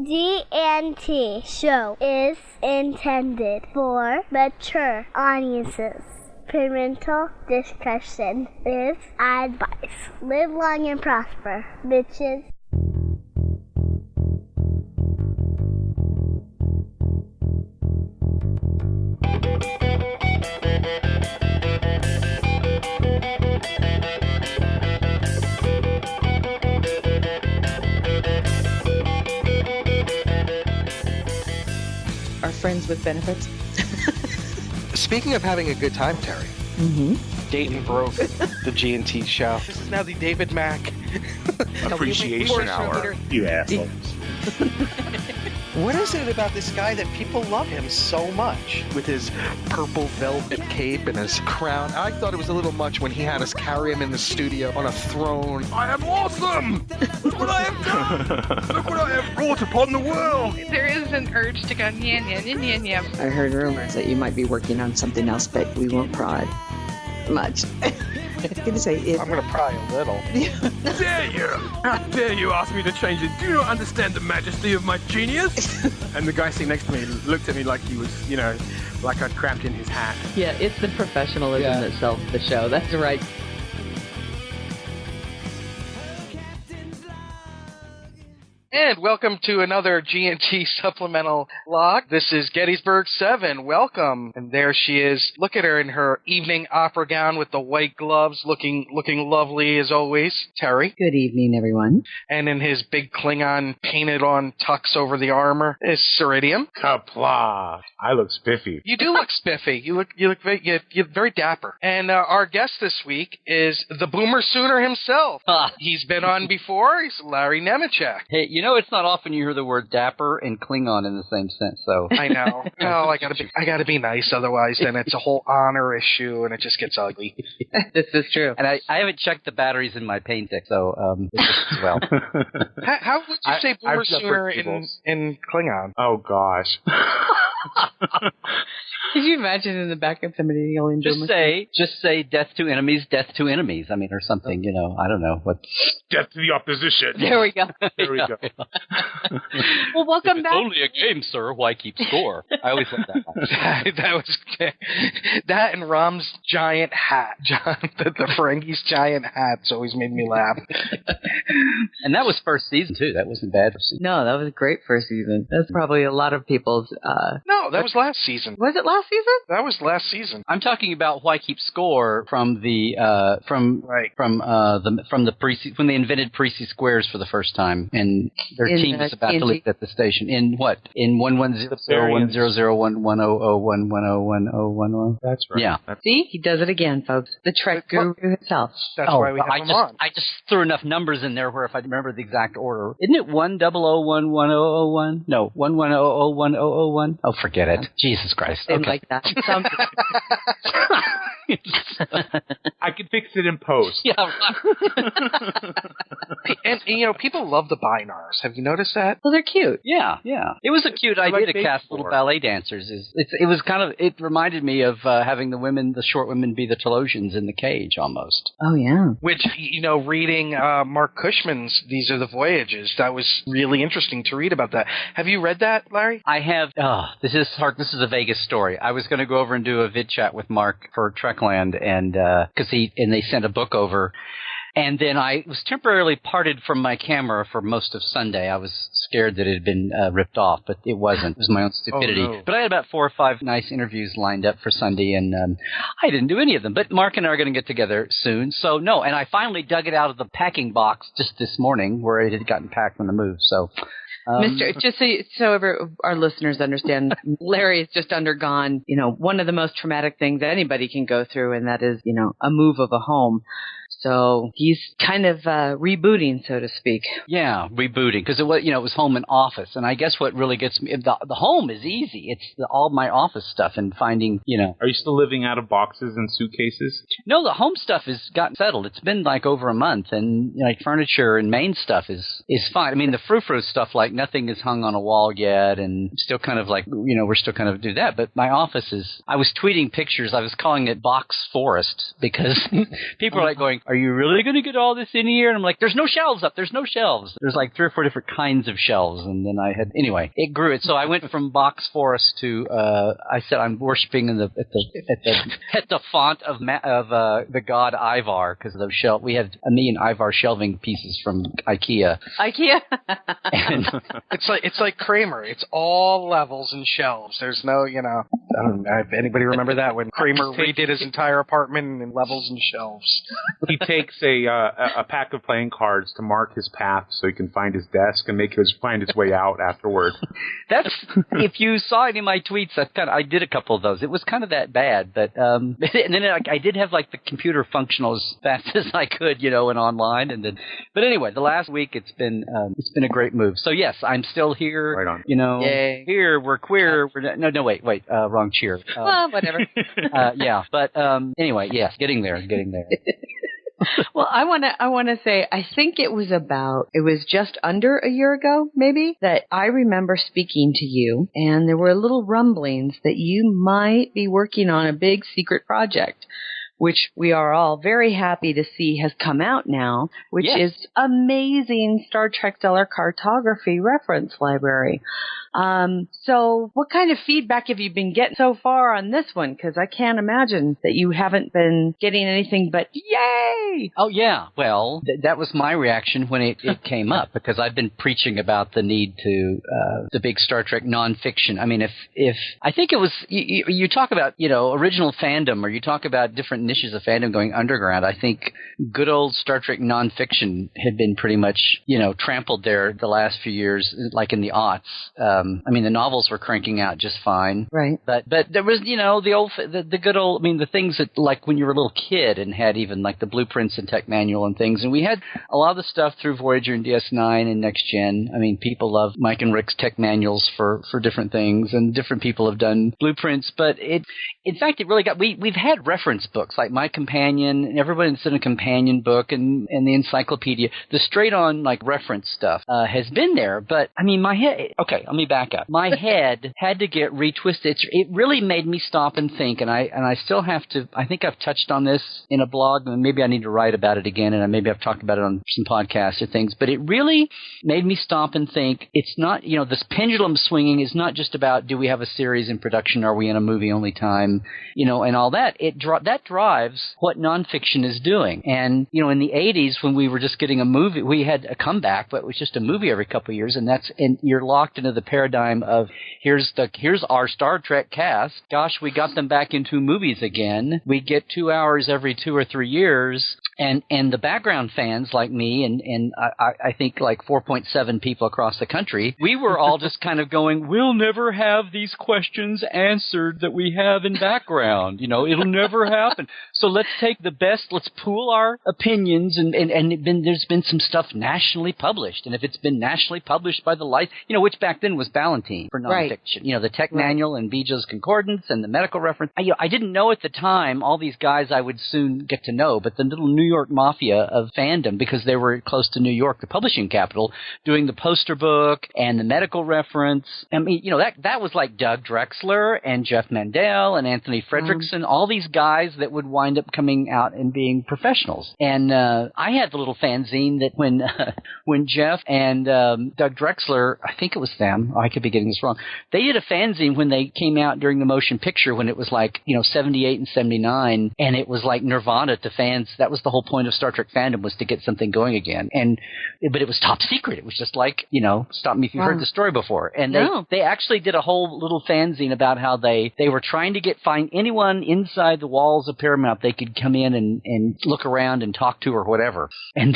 G&T show is intended for mature audiences. Parental discretion is advised. Live long and prosper, bitches. Are friends with benefits? Speaking of having a good time, Terry. Mm-hmm. Dayton broke the G&T show. This is now the David Mack Appreciation Hour. You assholes. What is it about this guy that people love him so much? With his purple velvet cape and his crown. I thought it was a little much when he had us carry him in the studio on a throne. I am awesome! Look what I have done! Look what I have brought upon the world! There is an urge to go, yeah. I heard rumors that you might be working on something else, but we won't pry much. I was going to say I'm going to pry a little. Dare you! How dare you ask me to change it? Do you not understand the majesty of my genius? And the guy sitting next to me looked at me like he was, like I'd crapped in his hat. Yeah, it's the professionalism that sells the show. That's right. And welcome to another G&T Supplemental log. This is Gettysburg 7. Welcome. And there she is. Look at her in her evening opera gown with the white gloves, looking lovely as always. Terry. Good evening, everyone. And in his big Klingon painted-on tux over the armor is Ceridium. Kapla! I look spiffy. You do look spiffy. You're very dapper. And our guest this week is the Boomer Sooner himself. He's been on before. He's Larry Nemecek. Hey, it's not often you hear the word dapper and Klingon in the same sense, so. I know. I gotta be nice, otherwise then it's a whole honor issue and it just gets ugly. This is true. And I haven't checked the batteries in my paint stick, so as well. How would you say Boomer Sooner in Klingon? Oh, gosh. Could you imagine in the back of somebody yelling Just say death to enemies, I mean, or something, I don't know. What? Death to the opposition. There we go. There we go. Well, welcome back. It's only a game, sir. Why keep score? I always like that. That was that and Rom's giant hat. The Ferengis giant hat's always made me laugh. And that was first season, too. That wasn't bad. No, that was great first season. That's probably a lot of people's... No, that was last season. Was it last season? That was last season. I'm talking about Why Keep Score from the when they invented Precy Squares for the first time, and their team is about to leave at the station. In what? In 1100110110011011. That's right. Yeah. See, he does it again, folks. The Trek guru himself. That's why we have him on. I just threw enough numbers in there where if I remember the exact order, isn't it 100110001? No, 11001001. Oh, forget it. Jesus Christ. Something like that. I could fix it in post. Yeah. And people love the binars. Have you noticed that? Well, they're cute. Yeah. It was a cute idea to cast little ballet dancers. It reminded me of having the short women be the Telosians in the cage almost. Oh, yeah. Which, reading Mark Cushman's These Are the Voyages, that was really interesting to read about that. Have you read that, Larry? I have. This is a Vegas story. I was going to go over and do a vid chat with Mark for Trekland, and because they sent a book over. And then I was temporarily parted from my camera for most of Sunday. I was scared that it had been ripped off, but it wasn't. It was my own stupidity. Oh, no. But I had about 4 or 5 nice interviews lined up for Sunday, and I didn't do any of them. But Mark and I are going to get together soon. So, no, and I finally dug it out of the packing box just this morning where it had gotten packed when the move. So... just so our listeners understand, Larry has just undergone, one of the most traumatic things that anybody can go through, and that is, a move of a home. So he's kind of rebooting, so to speak. Yeah, rebooting, because it was home and office, and I guess what really gets me the home is easy. It's all my office stuff and finding. Are you still living out of boxes and suitcases? No, the home stuff has gotten settled. It's been like over a month, and furniture and main stuff is fine. I mean, the frou-frou stuff, like nothing is hung on a wall yet, and still kind of like we're still kind of do that. But my office is. I was tweeting pictures. I was calling it Box Forest because people are like going, are you really going to get all this in here? And I'm like, there's no shelves up. There's no shelves. There's like 3 or 4 different kinds of shelves. And then anyway, it grew it. So I went from box forest to, I said I'm worshiping at the font of the god Ivar, because of those shelves. We had a million Ivar shelving pieces from IKEA. And It's like Kramer. It's all levels and shelves. There's no, I don't know if anybody remember that when Kramer redid his entire apartment in levels and shelves. He takes a pack of playing cards to mark his path so he can find his desk and find his way out afterward. That's, if you saw any of my tweets, I did a couple of those. It was kind of that bad, but and then I did have like the computer functional as fast as I could, and online, and then. But anyway, the last week it's been a great move. So yes, I'm still here. Right on. Yay. Here we're queer. Wait, wrong cheer. Well, whatever. Yeah, but anyway, yes, getting there. Well, I want to say, I think it was just under a year ago, maybe, that I remember speaking to you, and there were little rumblings that you might be working on a big secret project, which we are all very happy to see has come out now, which is amazing Star Trek Stellar Cartography reference library. So what kind of feedback have you been getting so far on this one? Because I can't imagine that you haven't been getting anything but yay! Oh, yeah. Well, that was my reaction when it came up, because I've been preaching about the need to the big Star Trek nonfiction. I mean, if I think it was, you talk about, original fandom, or you talk about different niches of fandom going underground, I think good old Star Trek nonfiction had been pretty much, trampled there the last few years, like in the aughts. The novels were cranking out just fine. Right. But there was, the good old, the things that, like when you were a little kid and had even like the blueprints and tech manual and things. And we had a lot of the stuff through Voyager and DS9 and Next Gen. People love Mike and Rick's tech manuals for different things, and different people have done blueprints. But in fact, it really got, we've had reference books like My Companion, and everybody's done a companion book, and the encyclopedia. The straight on like reference stuff has been there. But my head, okay, let me back up. My head had to get retwisted. It really made me stop and think, and I still have to. I think I've touched on this in a blog, and maybe I need to write about it again, and maybe I've talked about it on some podcasts or things. But it really made me stop and think. It's not, this pendulum swinging is not just about, do we have a series in production? Are we in a movie only time? And all that. That drives what nonfiction is doing. And in the 80s, when we were just getting a movie, we had a comeback, but it was just a movie every couple of years, and you're locked into the paradigm of here's our Star Trek cast. Gosh, we got them back into movies again. We get 2 hours every 2 or 3 years, and the background fans like me and I think like 4.7 people across the country, we were all just kind of going, we'll never have these questions answered that we have in background. It'll never happen. So let's take the best. Let's pool our opinions, and there's been some stuff nationally published, and if it's been nationally published by the light, which back then was Ballantine for nonfiction. Right. The tech manual and Beja's Concordance and the medical reference. I didn't know at the time all these guys I would soon get to know, but the little New York mafia of fandom, because they were close to New York, the publishing capital, doing the poster book and the medical reference. That was like Doug Drexler and Jeff Mandel and Anthony Fredrickson, all these guys that would wind up coming out and being professionals. And I had the little fanzine that when Jeff and Doug Drexler, I think it was them, I could be getting this wrong, they did a fanzine when they came out during the motion picture, when it was like 78 and 79, and it was like Nirvana to fans. That was the whole point of Star Trek fandom, was to get something going again. But it was top secret. It was just like, stop me if you've heard the story before. And they actually did a whole little fanzine about how they were trying to find anyone inside the walls of Paramount they could come in and look around and talk to or whatever. And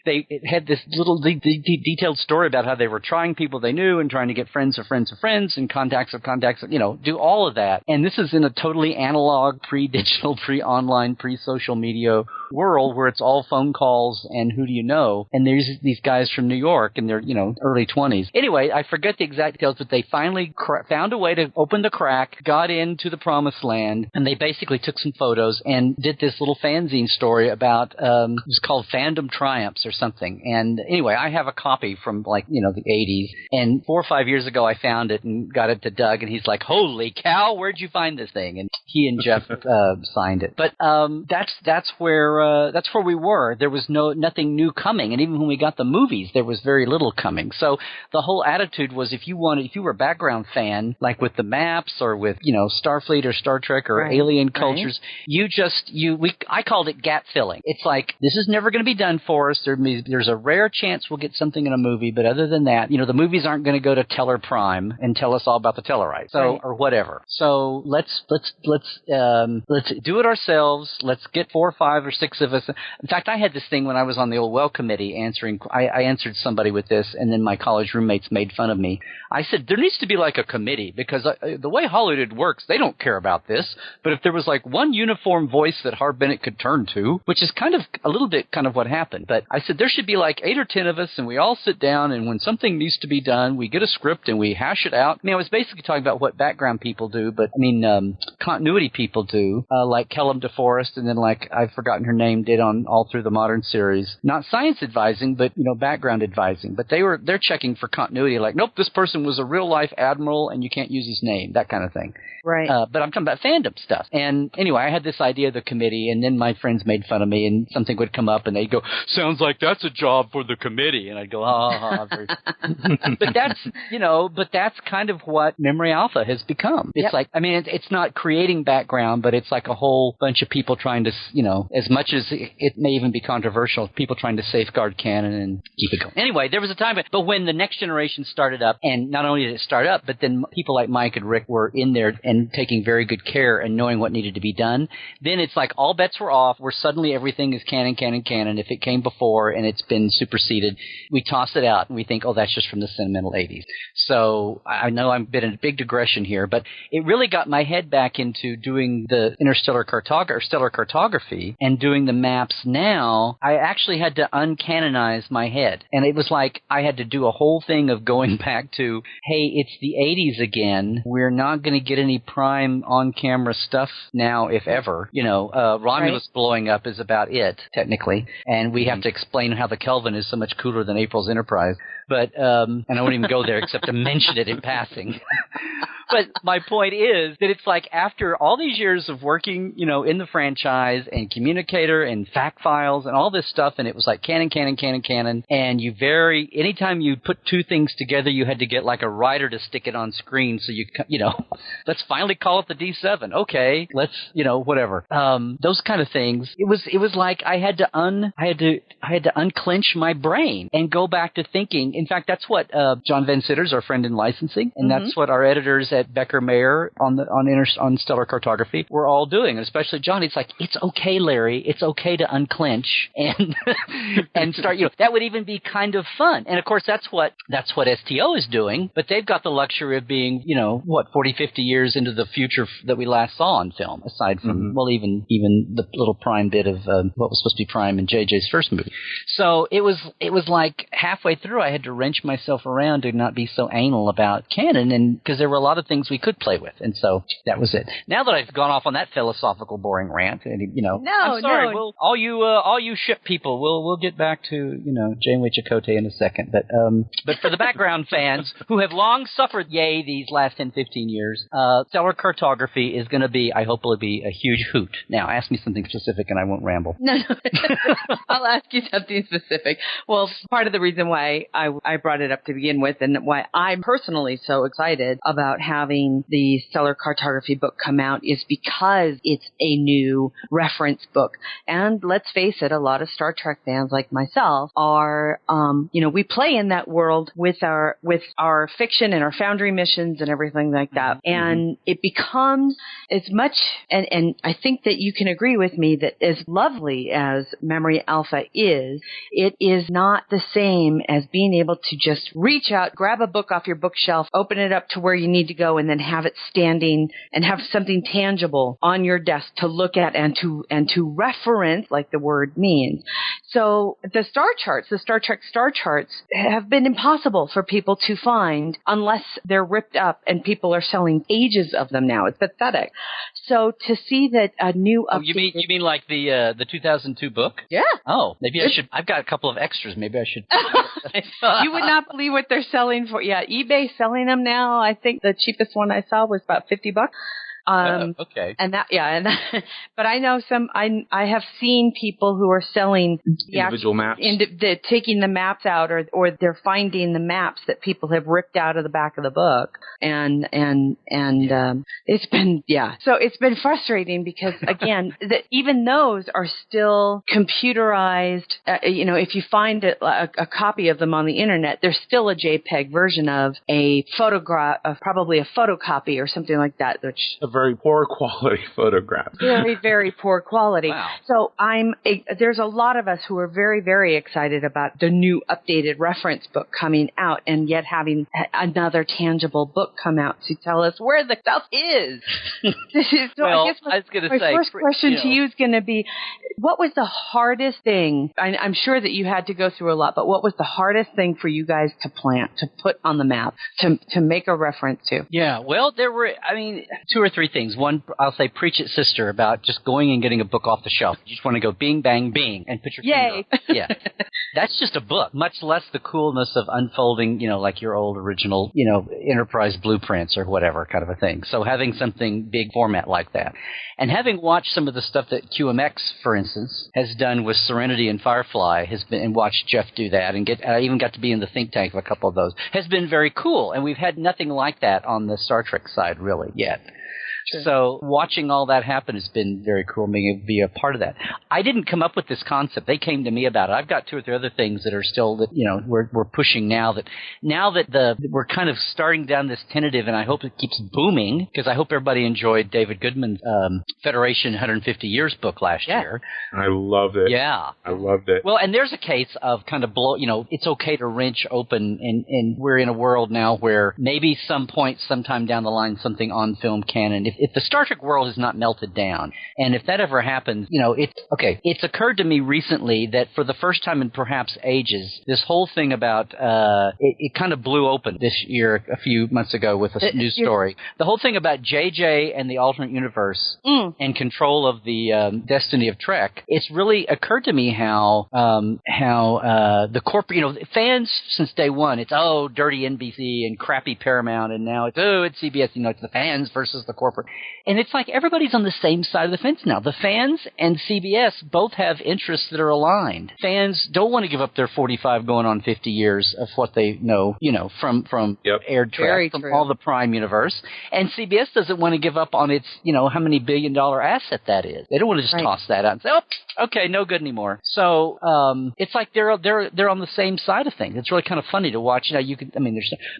they had this little detailed story about how they were trying people they knew and trying to get friends of friends of friends and contacts of contacts, do all of that. And this is in a totally analog, pre-digital, pre-online, pre-social media world where it's all phone calls and who do you know? And there's these guys from New York in their, early 20s. Anyway, I forget the exact details, but they finally found a way to open the crack, got into the promised land, and they basically took some photos and did this little fanzine story about, it was called Fandom Triumphs or something. And anyway, I have a copy from the 80s. And 4 or 5 years ago, I found it and got it to Doug, and he's like, holy cow, where'd you find this thing? And he and Jeff signed it. But that's where where we were. There was nothing new coming, and even when we got the movies, there was very little coming. So the whole attitude was if you were a background fan, like with the maps or with Starfleet or Star Trek or alien cultures, I called it gap filling. It's like this is never going to be done for us. There's a rare chance we'll get something in a movie, but other than that, the movies aren't going to go to Teller Prime and tell us all about the Tellarites, or whatever. So let's do it ourselves. Let's get 4 or 5 or 6 of us. In fact, I had this thing when I was on the old well committee answering. I answered somebody with this, and then my college roommates made fun of me. I said there needs to be like a committee because the way Hollywood works, they don't care about this. But if there was like one uniform voice that Harv Bennett could turn to, which is kind of a little bit kind of what happened. But I said there should be like 8 or 10 of us, and we all sit down, and when something needs to be done, we get a script and we hash it out. I mean, I was basically talking about what background people do, but continuity people do, like Kellum DeForest, and then like I've forgotten her name, did on all through the modern series. Not science advising, but background advising. But they're checking for continuity, like nope, this person was a real life admiral, and you can't use his name, that kind of thing. Right. But I'm talking about fandom stuff. And anyway, I had this idea of the committee, and then my friends made fun of me, and something would come up, and they'd go, "Sounds like that's a job for the committee," and I'd go, "Ah." But that's kind of what Memory Alpha has become. It's like, I mean, it's not creating background, but it's like a whole bunch of people trying to, as much as it may even be controversial, people trying to safeguard canon and keep it going. Anyway, there was a time, but when the Next Generation started up, and not only did it start up, but then people like Mike and Rick were in there and taking very good care and knowing what needed to be done, then it's like all bets were off, where suddenly everything is canon. If it came before and it's been superseded, we toss it out and we think, oh, that's just from the sentimental 80s. So I know I'm been in a big digression here, but it really got my head back into doing the stellar cartography and doing the maps now. I actually had to uncanonize my head. And it was like I had to do a whole thing of going back to, hey, it's the 80s again. We're not going to get any prime on-camera stuff now, if ever. Romulus blowing up is about it, technically. And we have to explain how the Kelvin is so much cooler than April's Enterprise. But, and I won't even go there except to mention it in passing. But my point is that it's like after all these years of working, in the franchise and communicator and fact files and all this stuff, and it was like canon. And anytime you put 2 things together, you had to get like a writer to stick it on screen. So let's finally call it the D7. Okay, let's, whatever. Those kind of things. It was like I had to unclench my brain and go back to thinking. In fact, that's what John Van Sitters, our friend in licensing, and that's what our editors at Becker Mayer on Stellar Cartography were all doing, and especially John. It's like, it's okay, Larry. It's okay to unclench and start. That would even be kind of fun. And of course, that's what STO is doing. But they've got the luxury of being, 40, 50 years into the future that we last saw on film. Aside from even the little Prime bit of what was supposed to be Prime in JJ's first movie. So it was like halfway through, I had to wrench myself around to not be so anal about canon, and because there were a lot of things we could play with, and so that was it. Now that I've gone off on that philosophical, boring rant, and I'm sorry. No. All you ship people, we'll get back to Janeway Chakotay in a second, but for the background fans who have long suffered, these last 10, 15 years, Stellar Cartography is going to be, I hope, will be a huge hoot. Now, ask me something specific, and I won't ramble. No. I'll ask you something specific. Well, part of the reason why I brought it up to begin with, and why I'm personally so excited about having the Stellar Cartography book come out, is because it's a new reference book. And let's face it, a lot of Star Trek fans like myself are, we play in that world with our fiction and our Foundry missions and everything like that. And it becomes as much, and I think that you can agree with me that as lovely as Memory Alpha is, it is not the same as being able to just reach out, grab a book off your bookshelf, open it up to where you need to go, and then have it standing and have something tangible on your desk to look at and to reference, like the word means. So the Star Trek star charts have been impossible for people to find unless they're ripped up, and people are selling pages of them now. It's pathetic. So to see that a new you mean like the 2002 book? Yeah. Oh, maybe I should. I've got a couple of extras. Maybe I should. You would not believe what they're selling for. Yeah, eBay's selling them now. I think the cheapest one I saw was about $50. Okay. And that, but I know I have seen people who are selling Individual maps. Taking the maps out, or they're finding the maps that people have ripped out of the back of the book, and it's been so it's been frustrating because again even those are still computerized. If you find a copy of them on the internet, there's still a JPEG version of a photograph, of probably a photocopy or something like that, which a very poor quality photograph. Very, very poor quality. Wow. So there's a lot of us who are very, very excited about the new updated reference book coming out, and yet having another tangible book come out to tell us where the stuff is. So well, I guess I was going to my say, first question to you is going to be, what was the hardest thing? I'm sure that you had to go through a lot, but what was the hardest thing for you guys to plant, to put on the map, to make a reference to? Yeah, well, there were, two or three things. One, I'll say, preach it, sister, about just going and getting a book off the shelf. You just want to go bing, bang, bing, and put your Yay. finger on it. Yeah. That's just a book, much less the coolness of unfolding, like your old original, Enterprise blueprints or whatever kind of a thing. So having something big format like that. And having watched some of the stuff that QMX, for instance, has done with Serenity and Firefly, and watched Jeff do that, and I even got to be in the think tank of a couple of those, has been very cool. And we've had nothing like that on the Star Trek side really yet. Sure. So watching all that happen has been very cool, being able to be a part of that. I didn't come up with this concept. They came to me about it. I've got two or three other things that are still that we're pushing now that we're kind of starting down this tentative, and I hope it keeps booming, because I hope everybody enjoyed David Goodman's Federation 150 Years book last year. I loved it. Yeah. I loved it. Well, and there's a case of kind of it's okay to wrench open, and we're in a world now where maybe sometime down the line, something on film canon, if the Star Trek world has not melted down, and if that ever happens, it's occurred to me recently that for the first time in perhaps ages, this whole thing about it kind of blew open this year a few months ago with a news story. The whole thing about JJ and the alternate universe and control of the destiny of Trek. It's really occurred to me how the corporate, fans since day one, it's dirty NBC and crappy Paramount, and now it's CBS. It's the fans versus the corporate. And it's like everybody's on the same side of the fence now. The fans and CBS both have interests that are aligned. Fans don't want to give up their 45 going on 50 years of what they know, from aired Trek, from all the Prime universe. And CBS doesn't want to give up on its, how many $1 billion asset that is. They don't want to just toss that out and say, okay, no good anymore. So it's like they're on the same side of things. It's really kind of funny to watch.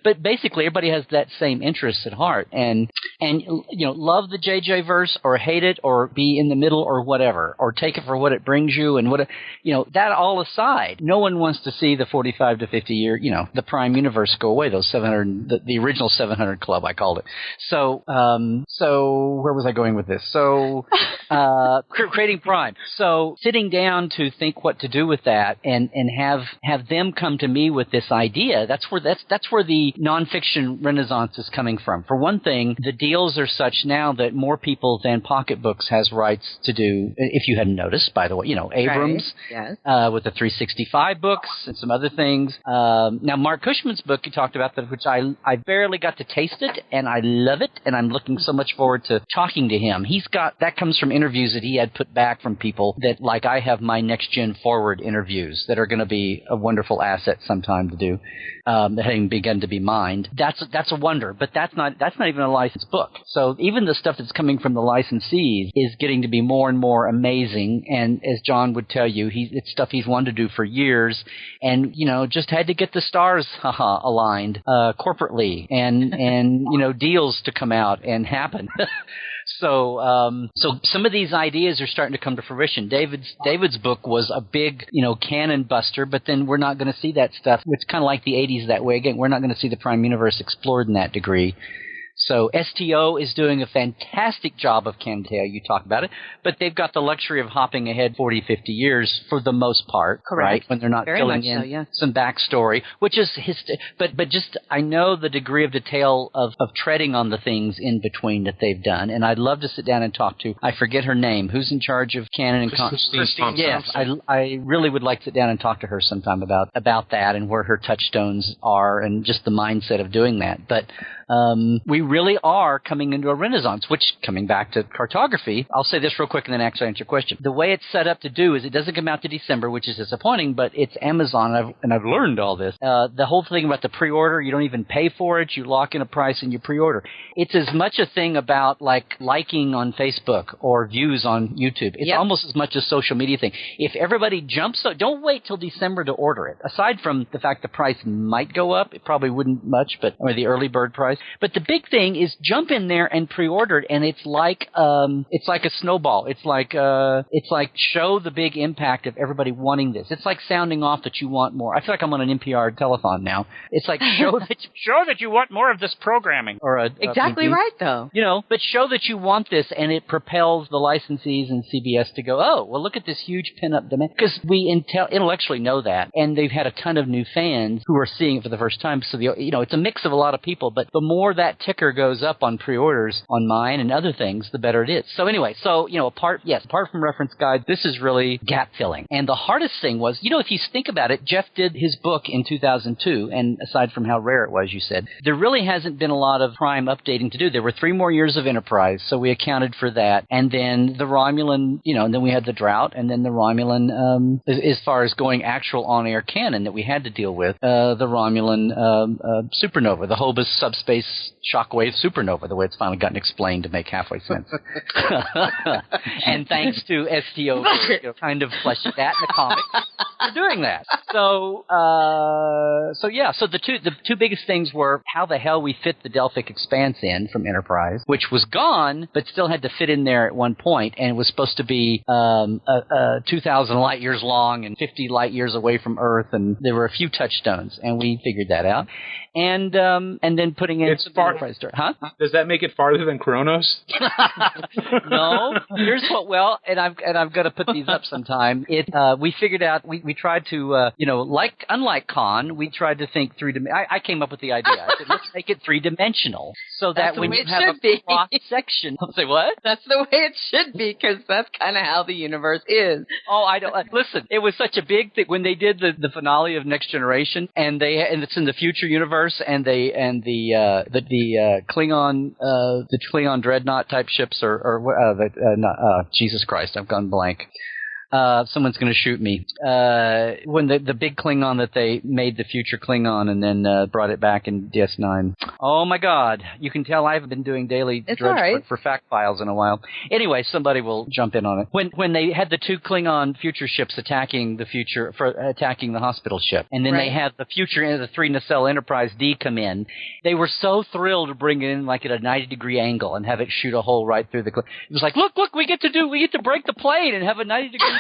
But basically everybody has that same interest at heart, and love the JJ verse or hate it or be in the middle or whatever, or take it for what it brings you, and that all aside, no one wants to see the 45 to 50 year, the Prime universe go away. Those 700, the original 700 Club, I called it. So where was I going with this? So creating Prime. So sitting down to think what to do with that, and have them come to me with this idea. That's where the nonfiction renaissance is coming from. For one thing, the deals are such now that more people than Pocketbooks has rights to do, if you hadn't noticed, by the way, Abrams with the 365 books and some other things. Now, Mark Cushman's book, you talked about that, which I barely got to taste it, and I love it, and I'm looking so much forward to talking to him. That comes from interviews that he had put back from people that, like I have my Next Gen Forward interviews that are going to be a wonderful asset sometime to do, that having begun to be mined. That's a wonder, but that's not even a licensed book. So even the stuff that's coming from the licensees is getting to be more and more amazing. And as John would tell you, it's stuff he's wanted to do for years, and just had to get the stars aligned corporately, and deals to come out and happen. So some of these ideas are starting to come to fruition. David's book was a big, canon buster, but then we're not going to see that stuff. It's kind of like the 80s that way. Again, we're not going to see the Prime Universe explored in that degree. So STO is doing a fantastic job of canon tale. You talk about it, but they've got the luxury of hopping ahead 40, 50 years for the most part, right? When they're not filling in some backstory, which is but just I know the degree of detail of treading on the things in between that they've done, and I'd love to sit down and talk to. I forget her name. Who's in charge of canon and Christine Thompson. Yes, I really would like to sit down and talk to her sometime about that and where her touchstones are and just the mindset of doing that. But we really are coming into a renaissance, which, coming back to cartography, I'll say this real quick and then actually answer your question. The way it's set up to do is it doesn't come out to December, which is disappointing, but it's Amazon, and I've learned all this. The whole thing about the pre-order, you don't even pay for it. You lock in a price and you pre-order. It's as much a thing about like liking on Facebook or views on YouTube. It's almost as much a social media thing. If everybody jumps, don't wait till December to order it. Aside from the fact the price might go up, it probably wouldn't much, or the early bird price. But the big thing is jump in there and pre-order it, and it's like a snowball. It's like show the big impact of everybody wanting this. It's like sounding off that you want more. I feel like I'm on an NPR telethon now. It's like show that you want more of this programming. Exactly right, though. But show that you want this, and it propels the licensees and CBS to go, oh, well, look at this huge pin-up demand. Because we intellectually know that, and they've had a ton of new fans who are seeing it for the first time. So it's a mix of a lot of people. But the more that ticker goes up on pre-orders on mine and other things, the better it is. So anyway, apart from reference guides, this is really gap filling. And the hardest thing was, if you think about it, Jeff did his book in 2002, and aside from how rare it was, you said, there really hasn't been a lot of prime updating to do. There were 3 more years of Enterprise, so we accounted for that. And then the Romulan, and then we had the drought, and then the Romulan, as far as going actual on-air canon that we had to deal with, the Romulan supernova, the Hobus subspace shockwave supernova, the way it's finally gotten explained to make halfway sense. And thanks to STO for kind of fleshing that in the comics for doing that. So the two biggest things were how the hell we fit the Delphic Expanse in from Enterprise, which was gone, but still had to fit in there at one point, and it was supposed to be 2,000 light years long and 50 light years away from Earth, and there were a few touchstones, and we figured that out. And then putting in some Enterprise story. Huh? Does that make it farther than Kronos? No. Here's and I'm going to put these up sometime. We figured out, we tried to, unlike Khan, we tried to think I came up with the idea. I said, let's make it 3-dimensional so that when you have a cross section. Say what? That's the way it should be, because that's kind of how the universe is. Oh, I don't listen. It was such a big thing when they did the finale of Next Generation, and it's in the future universe, and the Klingon dreadnought type ships Jesus Christ, I've gone blank. Someone's going to shoot me. When the big Klingon that they made the future Klingon and then brought it back in DS9. Oh my God! You can tell I haven't been doing daily drudge work for fact files in a while. Anyway, somebody will jump in on it. When they had the 2 Klingon future ships attacking the hospital ship, and then they had the future the 3 nacelle Enterprise D come in, they were so thrilled to bring it in like at a 90-degree angle and have it shoot a hole right through the. It was like, look, we get to break the plane and have a 90-degree.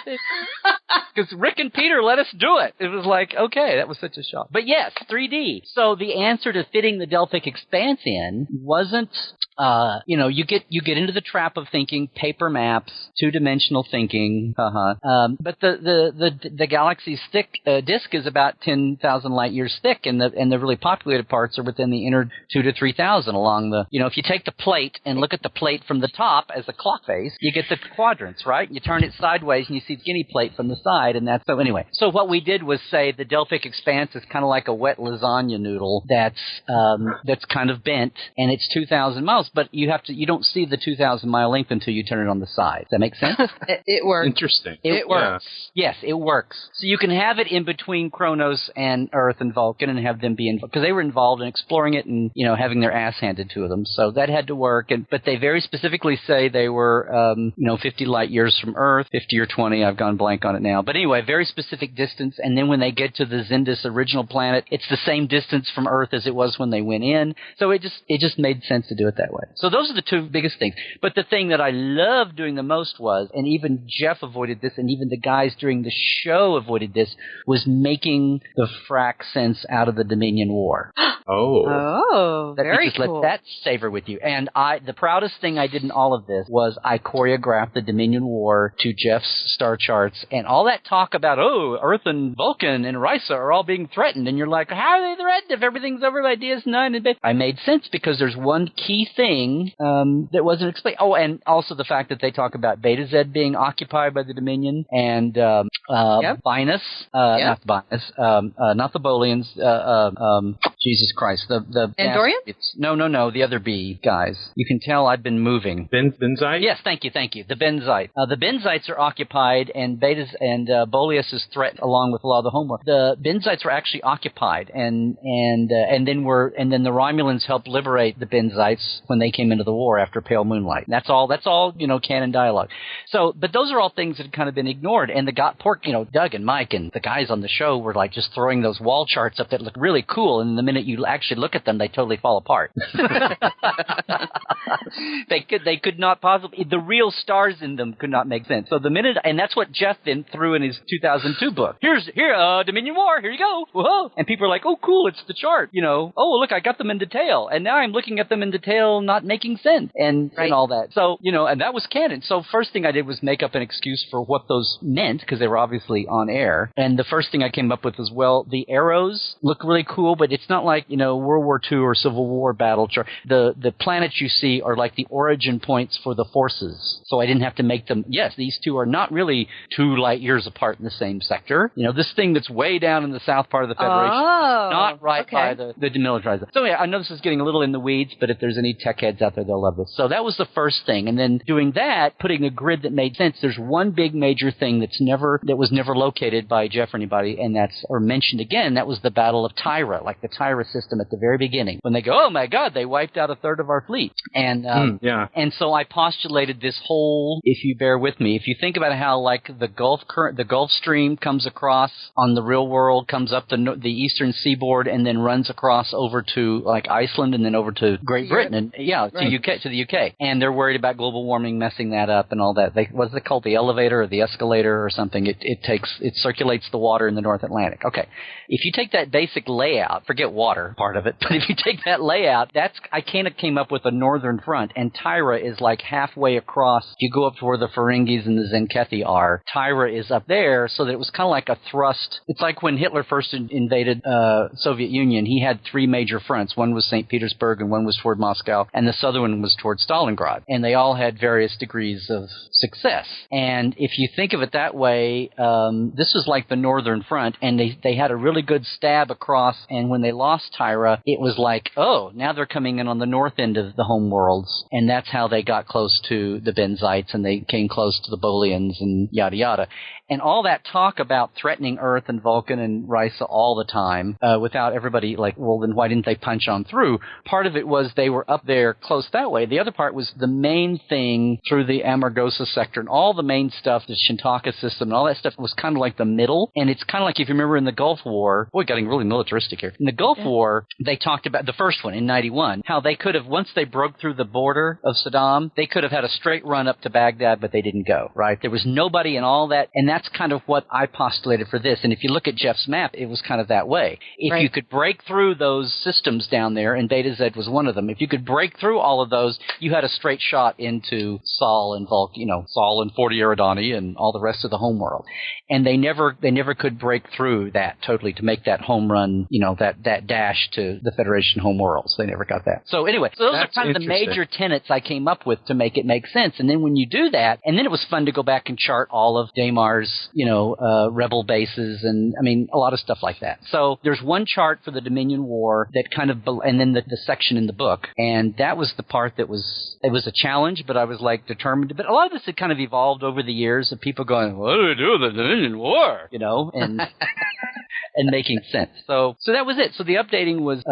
Because Rick and Peter let us do it. It was like, okay, that was such a shock. But yes, 3D. So the answer to fitting the Delphic Expanse in wasn't, you get into the trap of thinking paper maps, 2-dimensional thinking, but the galaxy's disk is about 10,000 light years thick, and the really populated parts are within the inner 2,000 to 3,000 along the. If you take the plate and look at the plate from the top as a clock face, you get the quadrants, right? You turn it sideways and you see the skinny plate from the side, and that's so. Anyway, so what we did was say the Delphic Expanse is kind of like a wet lasagna noodle that's kind of bent, and it's 2,000 miles, but you don't see the 2,000 mile length until you turn it on the side. Does that make sense? It works. Interesting. It works. Yes, it works. So you can have it in between Kronos and Earth and Vulcan and have them be involved, because they were involved in exploring it and having their ass handed to them. So that had to work. But they very specifically say they were 50 light years from Earth, 50 or 20. I've gone blank on it now. But anyway, very specific distance. And then when they get to the Zindus original planet, it's the same distance from Earth as it was when they went in. So it just made sense to do it that way. So those are the 2 biggest things. But the thing that I loved doing the most was, and even Jeff avoided this, and even the guys during the show avoided this, was making the frack sense out of the Dominion War. Very cool. Let that savor with you. And the proudest thing I did in all of this was I choreographed the Dominion War to Jeff's star charts, and all that talk about, Earth and Vulcan and Risa are all being threatened, and you're like, how are they threatened if everything's over by DS9? I made sense because there's one key thing that wasn't explained. Oh, and also the fact that they talk about Beta Z being occupied by the Dominion, and Binus, not Binus, not the Bolians, Jesus Christ. The Andorian? No, the other bee guys. You can tell I've been moving. Benzite? Yes, thank you. The Benzite. The Benzites are occupied, and Betas and Boleus is threatened along with a lot of the homeworld. The Benzites were actually occupied, and then the Romulans helped liberate the Benzites when they came into the war after Pale Moonlight. And that's all canon dialogue. So, but those are all things that had kind of been ignored, and Doug and Mike and the guys on the show were like just throwing those wall charts up that look really cool, and the minute you actually look at them, they totally fall apart. They could not possibly, the real stars in them could not make sense. So the minute, and that's what Jeff then threw in his 2002 book. Here, Dominion War, here you go. Whoa. And people are like, oh, cool, it's the chart. Oh, look, I got them in detail. And now I'm looking at them in detail, not making sense, and all that. So, and that was canon. So first thing I did was make up an excuse for what those meant, because they were obviously on air. And the first thing I came up with was, well, the arrows look really cool, but it's not like, World War II or Civil War battle chart. The planets you see are like the origin points for the forces. So I didn't have to make them, yes, these two are not really 2 light years apart in the same sector. This thing that's way down in the south part of the Federation is not right by the demilitarized. So yeah, I know this is getting a little in the weeds, but if there's any tech heads out there, they'll love this. So that was the first thing. And then doing that, putting a grid that made sense, there's one big major thing that was never located by Jeff or anybody, and or mentioned again, that was the Battle of Tyra, like the Tyra system at the very beginning. When they go, oh my God, they wiped out a third of our fleet. And and so I postulated this whole, if you bear with me, if you think about how like the Gulf Stream comes across on the real world, comes up the eastern seaboard, and then runs across over to like Iceland and then over to Great Britain and to the UK. And they're worried about global warming messing that up and all that. What's it called? The elevator or the escalator or something? It circulates the water in the North Atlantic. Okay. If you take that basic layout, forget water part of it, but if you take that layout, I kind of came up with a northern front, and Tyra is like halfway across. If you go up to where the Ferengis and the Zenkethi are, Tyra is up there, so that it was kind of like a thrust. It's like when Hitler first invaded Soviet Union, he had 3 major fronts. One was St. Petersburg, and one was toward Moscow, and the southern one was toward Stalingrad. And they all had various degrees of success. And if you think of it that way, this was like the northern front, and they had a really good stab across, and when they lost Tyra, it was like, oh, now they're coming in on the north end of the home worlds, and that's how they got close to the Benzites, and they came close to the Bolians, and yada yada. And all that talk about threatening Earth and Vulcan and Risa all the time, without everybody like, well, then why didn't they punch on through? Part of it was they were up there close that way. The other part was the main thing through the Amargosa sector and all the main stuff, the Shintaka system and all that stuff was kind of like the middle. And it's kind of like if you remember in the Gulf War, boy, getting really militaristic here. In the Gulf War, they talked about the first one in 91, how they could have, once they broke through the border of Saddam, they could have had a straight run up to Baghdad, but they didn't go, right? There was nobody and all that. And that's kind of what I postulated for this. And if you look at Jeff's map, it was kind of that way. If you could break through those systems down there, and Beta Z was one of them, if you could break through all of those, you had a straight shot into Sol and Sol and 40 Eridani and all the rest of the homeworld. And they never could break through that totally to make that home run, that dash to the Federation homeworlds. They never got that. So anyway, those are kind of the major tenets I came up with to make it make sense. And then when you do that, and then it was fun to go back and chart all of Damar's, rebel bases and, a lot of stuff like that. So there's one chart for the Dominion War that kind of, and then the section in the book. And that was the part that it was a challenge, but I was like determined. But a lot of this had kind of evolved over the years of people going, what do we do with the Dominion War? And and making sense. So that was it. So the updating was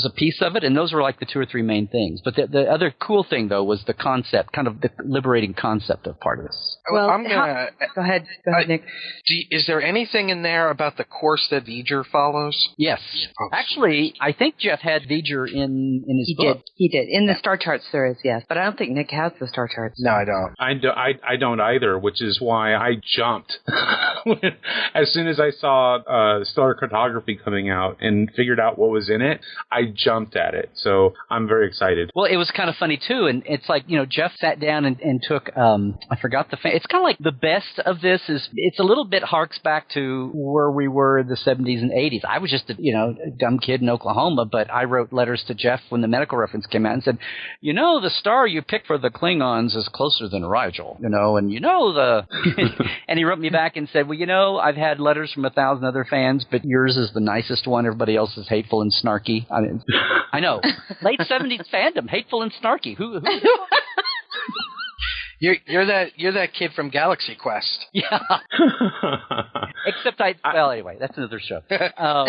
a piece of it, and those were like the 2 or 3 main things. But the other cool thing though was the concept, kind of the liberating concept of part of this. Well, go ahead, Nick. Is there anything in there about the course that V'ger follows? Yes. Oh, actually, I think Jeff had V'ger in his book. He did. In the Star Charts there is, yes. But I don't think Nick has the Star Charts. No, I don't. I don't either, which is why I jumped. As soon as I saw Stellar Cartography coming out and figured out what was in it, I jumped at it. So I'm very excited. Well, it was kind of funny, too. And it's like, Jeff sat down and took, I forgot it's kind of like the best of this is, it's a little bit harks back to where we were in the 70s and 80s. I was just a dumb kid in Oklahoma, but I wrote letters to Jeff when the medical reference came out and said, the star you picked for the Klingons is closer than Rigel, and and he wrote me back and said, well, I've had letters from 1,000 other fans, but yours is the nicest one. Everybody else is hateful and snarky. I mean, I know. Late 70s fandom, hateful and snarky. Who You're that kid from Galaxy Quest. Yeah. Except anyway, that's another show. Well,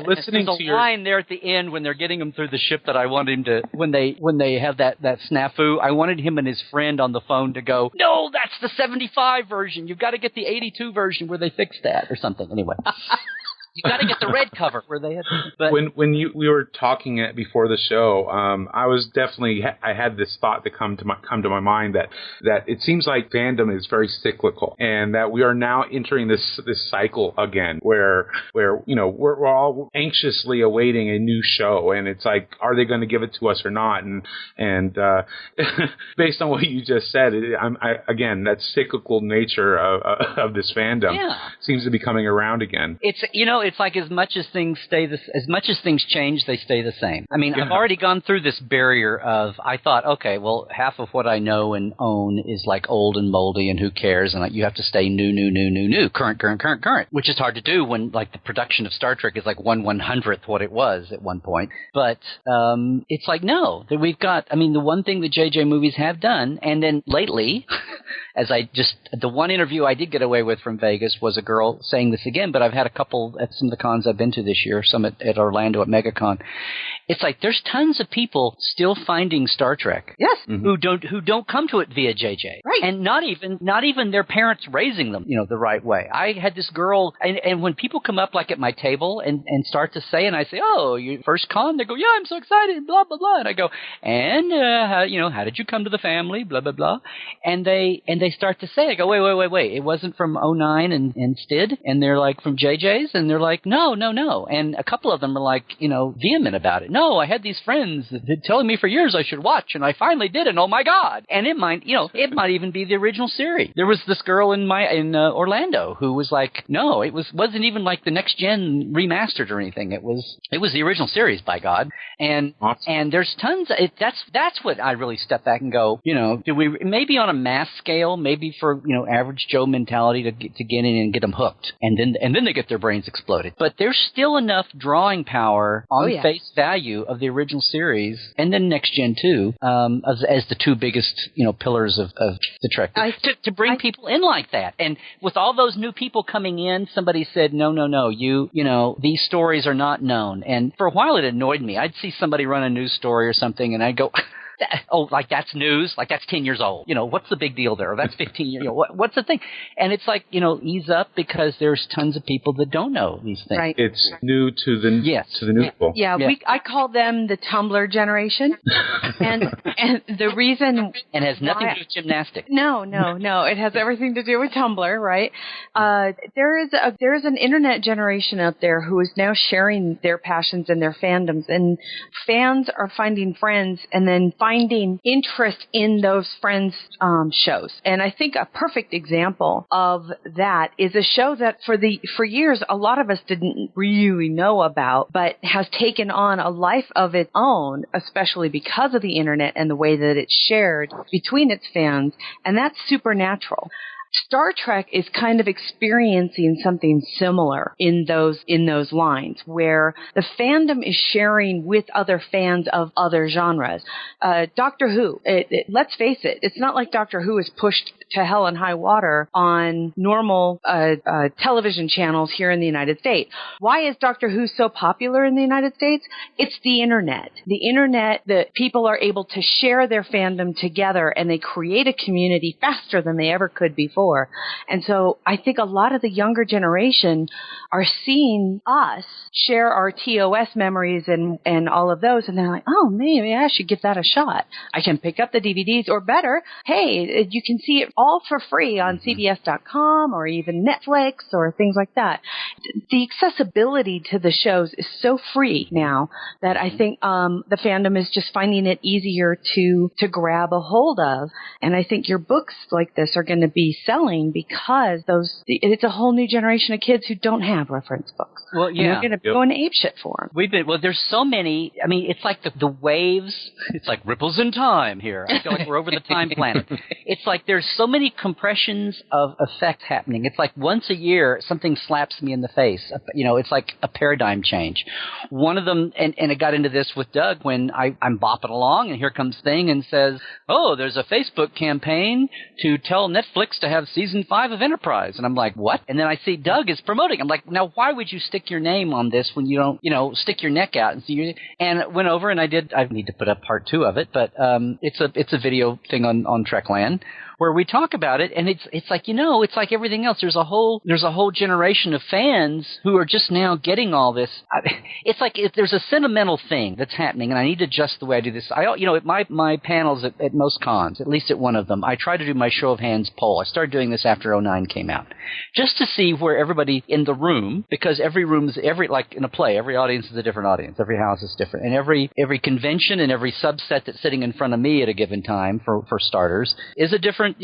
listening there's to a your line there at the end when they're getting him through the ship that I wanted him to, when they have that snafu, I wanted him and his friend on the phone to go, no, that's the 75 version. You've got to get the 82 version where they fix that or something. Anyway. You got to get the red cover where they had. But when we were talking before the show, I was definitely I had this thought to come to my mind that it seems like fandom is very cyclical, and that we are now entering this cycle again where we're all anxiously awaiting a new show, and it's like, are they going to give it to us or not? And based on what you just said, again, that cyclical nature of this fandom seems to be coming around again. It's like as much as things change, they stay the same. I mean, I've already gone through this barrier of, I thought, okay, well, half of what I know and own is like old and moldy, and who cares? And you have to stay new, current, which is hard to do when like the production of Star Trek is like 1/100th what it was at one point. But it's like, no, that we've got. I mean, the one thing the JJ movies have done, and then lately. The one interview I did get away with from Vegas was a girl saying this again, but I've had a couple at some of the cons I've been to this year, some at Orlando at MegaCon. It's like there's tons of people still finding Star Trek. Yes. Who don't come to it via JJ. Right. And not even their parents raising them, the right way. I had this girl, and when people come up like at my table and start to say, and I say, oh, your first con? They go, yeah, I'm so excited, blah, blah, blah. And I go, and how did you come to the family, blah, blah, blah. And they start to say, I go, wait, it wasn't from 09 and STID, and they're like from JJ's, and they're like, no. And a couple of them are like, vehement about it. No, I had these friends that had telling me for years I should watch, and I finally did, and oh my God. And it might even be the original series. There was this girl in Orlando who was like, no, it wasn't even like the next gen remastered or anything. It was the original series, by God. And awesome. And there's tons of it. That's what I really step back and go, do we maybe on a mass scale, maybe for average Joe mentality to get in and get them hooked, and then they get their brains exploded. But there's still enough drawing power on face value of the original series, and then next gen too, as the two biggest pillars of the Trek to bring people in like that. And with all those new people coming in, somebody said, no, these stories are not known. And for a while it annoyed me. I'd see somebody run a news story or something, and I'd go. Oh, like that's news? Like that's 10 years old. What's the big deal there? Or that's 15 years. What's the thing? And it's like, ease up, because there's tons of people that don't know these things. Right. It's new to the new people. Yeah, I call them the Tumblr generation. and the reason and it has nothing to do with gymnastics. No. It has everything to do with Tumblr, right? There is an internet generation out there who is now sharing their passions and their fandoms, and fans are finding friends and then finding interest in those friends' shows. And I think a perfect example of that is a show that for years a lot of us didn't really know about, but has taken on a life of its own, especially because of the internet and the way that it's shared between its fans, and that's Supernatural. Star Trek is kind of experiencing something similar in those lines, where the fandom is sharing with other fans of other genres. Doctor Who, let's face it, it's not like Doctor Who is pushed to hell and high water on normal television channels here in the United States. Why is Doctor Who so popular in the United States? It's the internet. The internet, that people are able to share their fandom together, and they create a community faster than they ever could before. And so I think a lot of the younger generation are seeing us share our TOS memories and all of those, and they're like, oh, maybe I should give that a shot. I can pick up the DVDs, or better, hey, you can see it all for free on CBS.com or even Netflix or things like that. the accessibility to the shows is so free now that I think the fandom is just finding it easier to grab a hold of. And I think your books like this are going to be selling because it's a whole new generation of kids who don't have reference books. Well, yeah. And they're going to be going apeshit for them. There's so many. I mean, it's like the waves. It's like ripples in time here. I feel like we're over the time planet. It's like there's so many compressions of effect happening. It's like once a year something slaps me in the face. It's like a paradigm change. One of them, and I got into this with Doug when I'm bopping along, and here comes Thing and says, "Oh, there's a Facebook campaign to tell Netflix to have season 5 of Enterprise." And I'm like, "What?" And then I see Doug is promoting. I'm like, "Now, why would you stick your name on this when you don't, stick your neck out and see?" And went over and I need to put up part 2 of it, but it's a video thing on Trekland where we talk about it, and it's like, it's like everything else. There's a whole generation of fans who are just now getting all this. It's like there's a sentimental thing that's happening, and I need to adjust the way I do this. At my panels at most cons, at least at one of them, I try to do my show of hands poll. I started doing this after 09 came out, just to see where everybody in the room, because every room's like in a play, every audience is a different audience, every house is different, and every convention and every subset that's sitting in front of me at a given time, for starters, is a different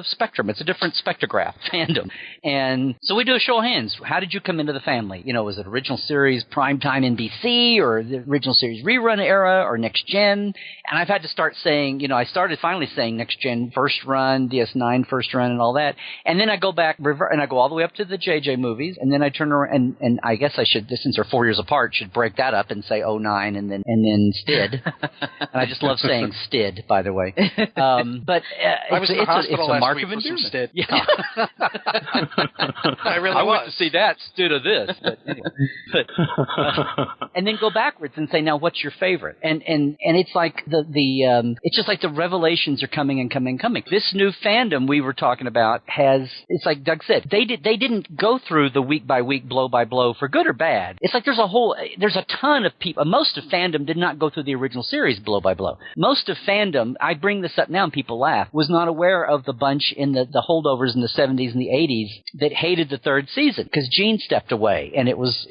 spectrum. It's a different spectrograph fandom. And so we do a show of hands. How did you come into the family? Was it original series primetime NBC, or the original series rerun era, or next gen? And I've had to start saying, I started finally saying next gen first run, DS9 first run, and all that. And then I go back and I go all the way up to the JJ movies, and then I turn around and I guess I should, since they're 4 years apart, should break that up and say 09 and then STID. And I just love saying STID, by the way. But I was in the hospital it's a last mark week of for some endearment. STID. Yeah. I went to see that STID of this. But anyway. And then go backwards and say, now what's your favorite? And it's like it's just like the revelations are coming and coming and coming. This new fandom we were talking about it's like Doug said, they didn't go through the week by week, blow by blow for good or bad. It's like there's a ton of people. Most of fandom did not go through the original series blow by blow. Most of fandom, I bring this up now and people laugh, was not aware of the bunch in the holdovers in the 70s and the 80s that hated the third season because Gene stepped away, and it was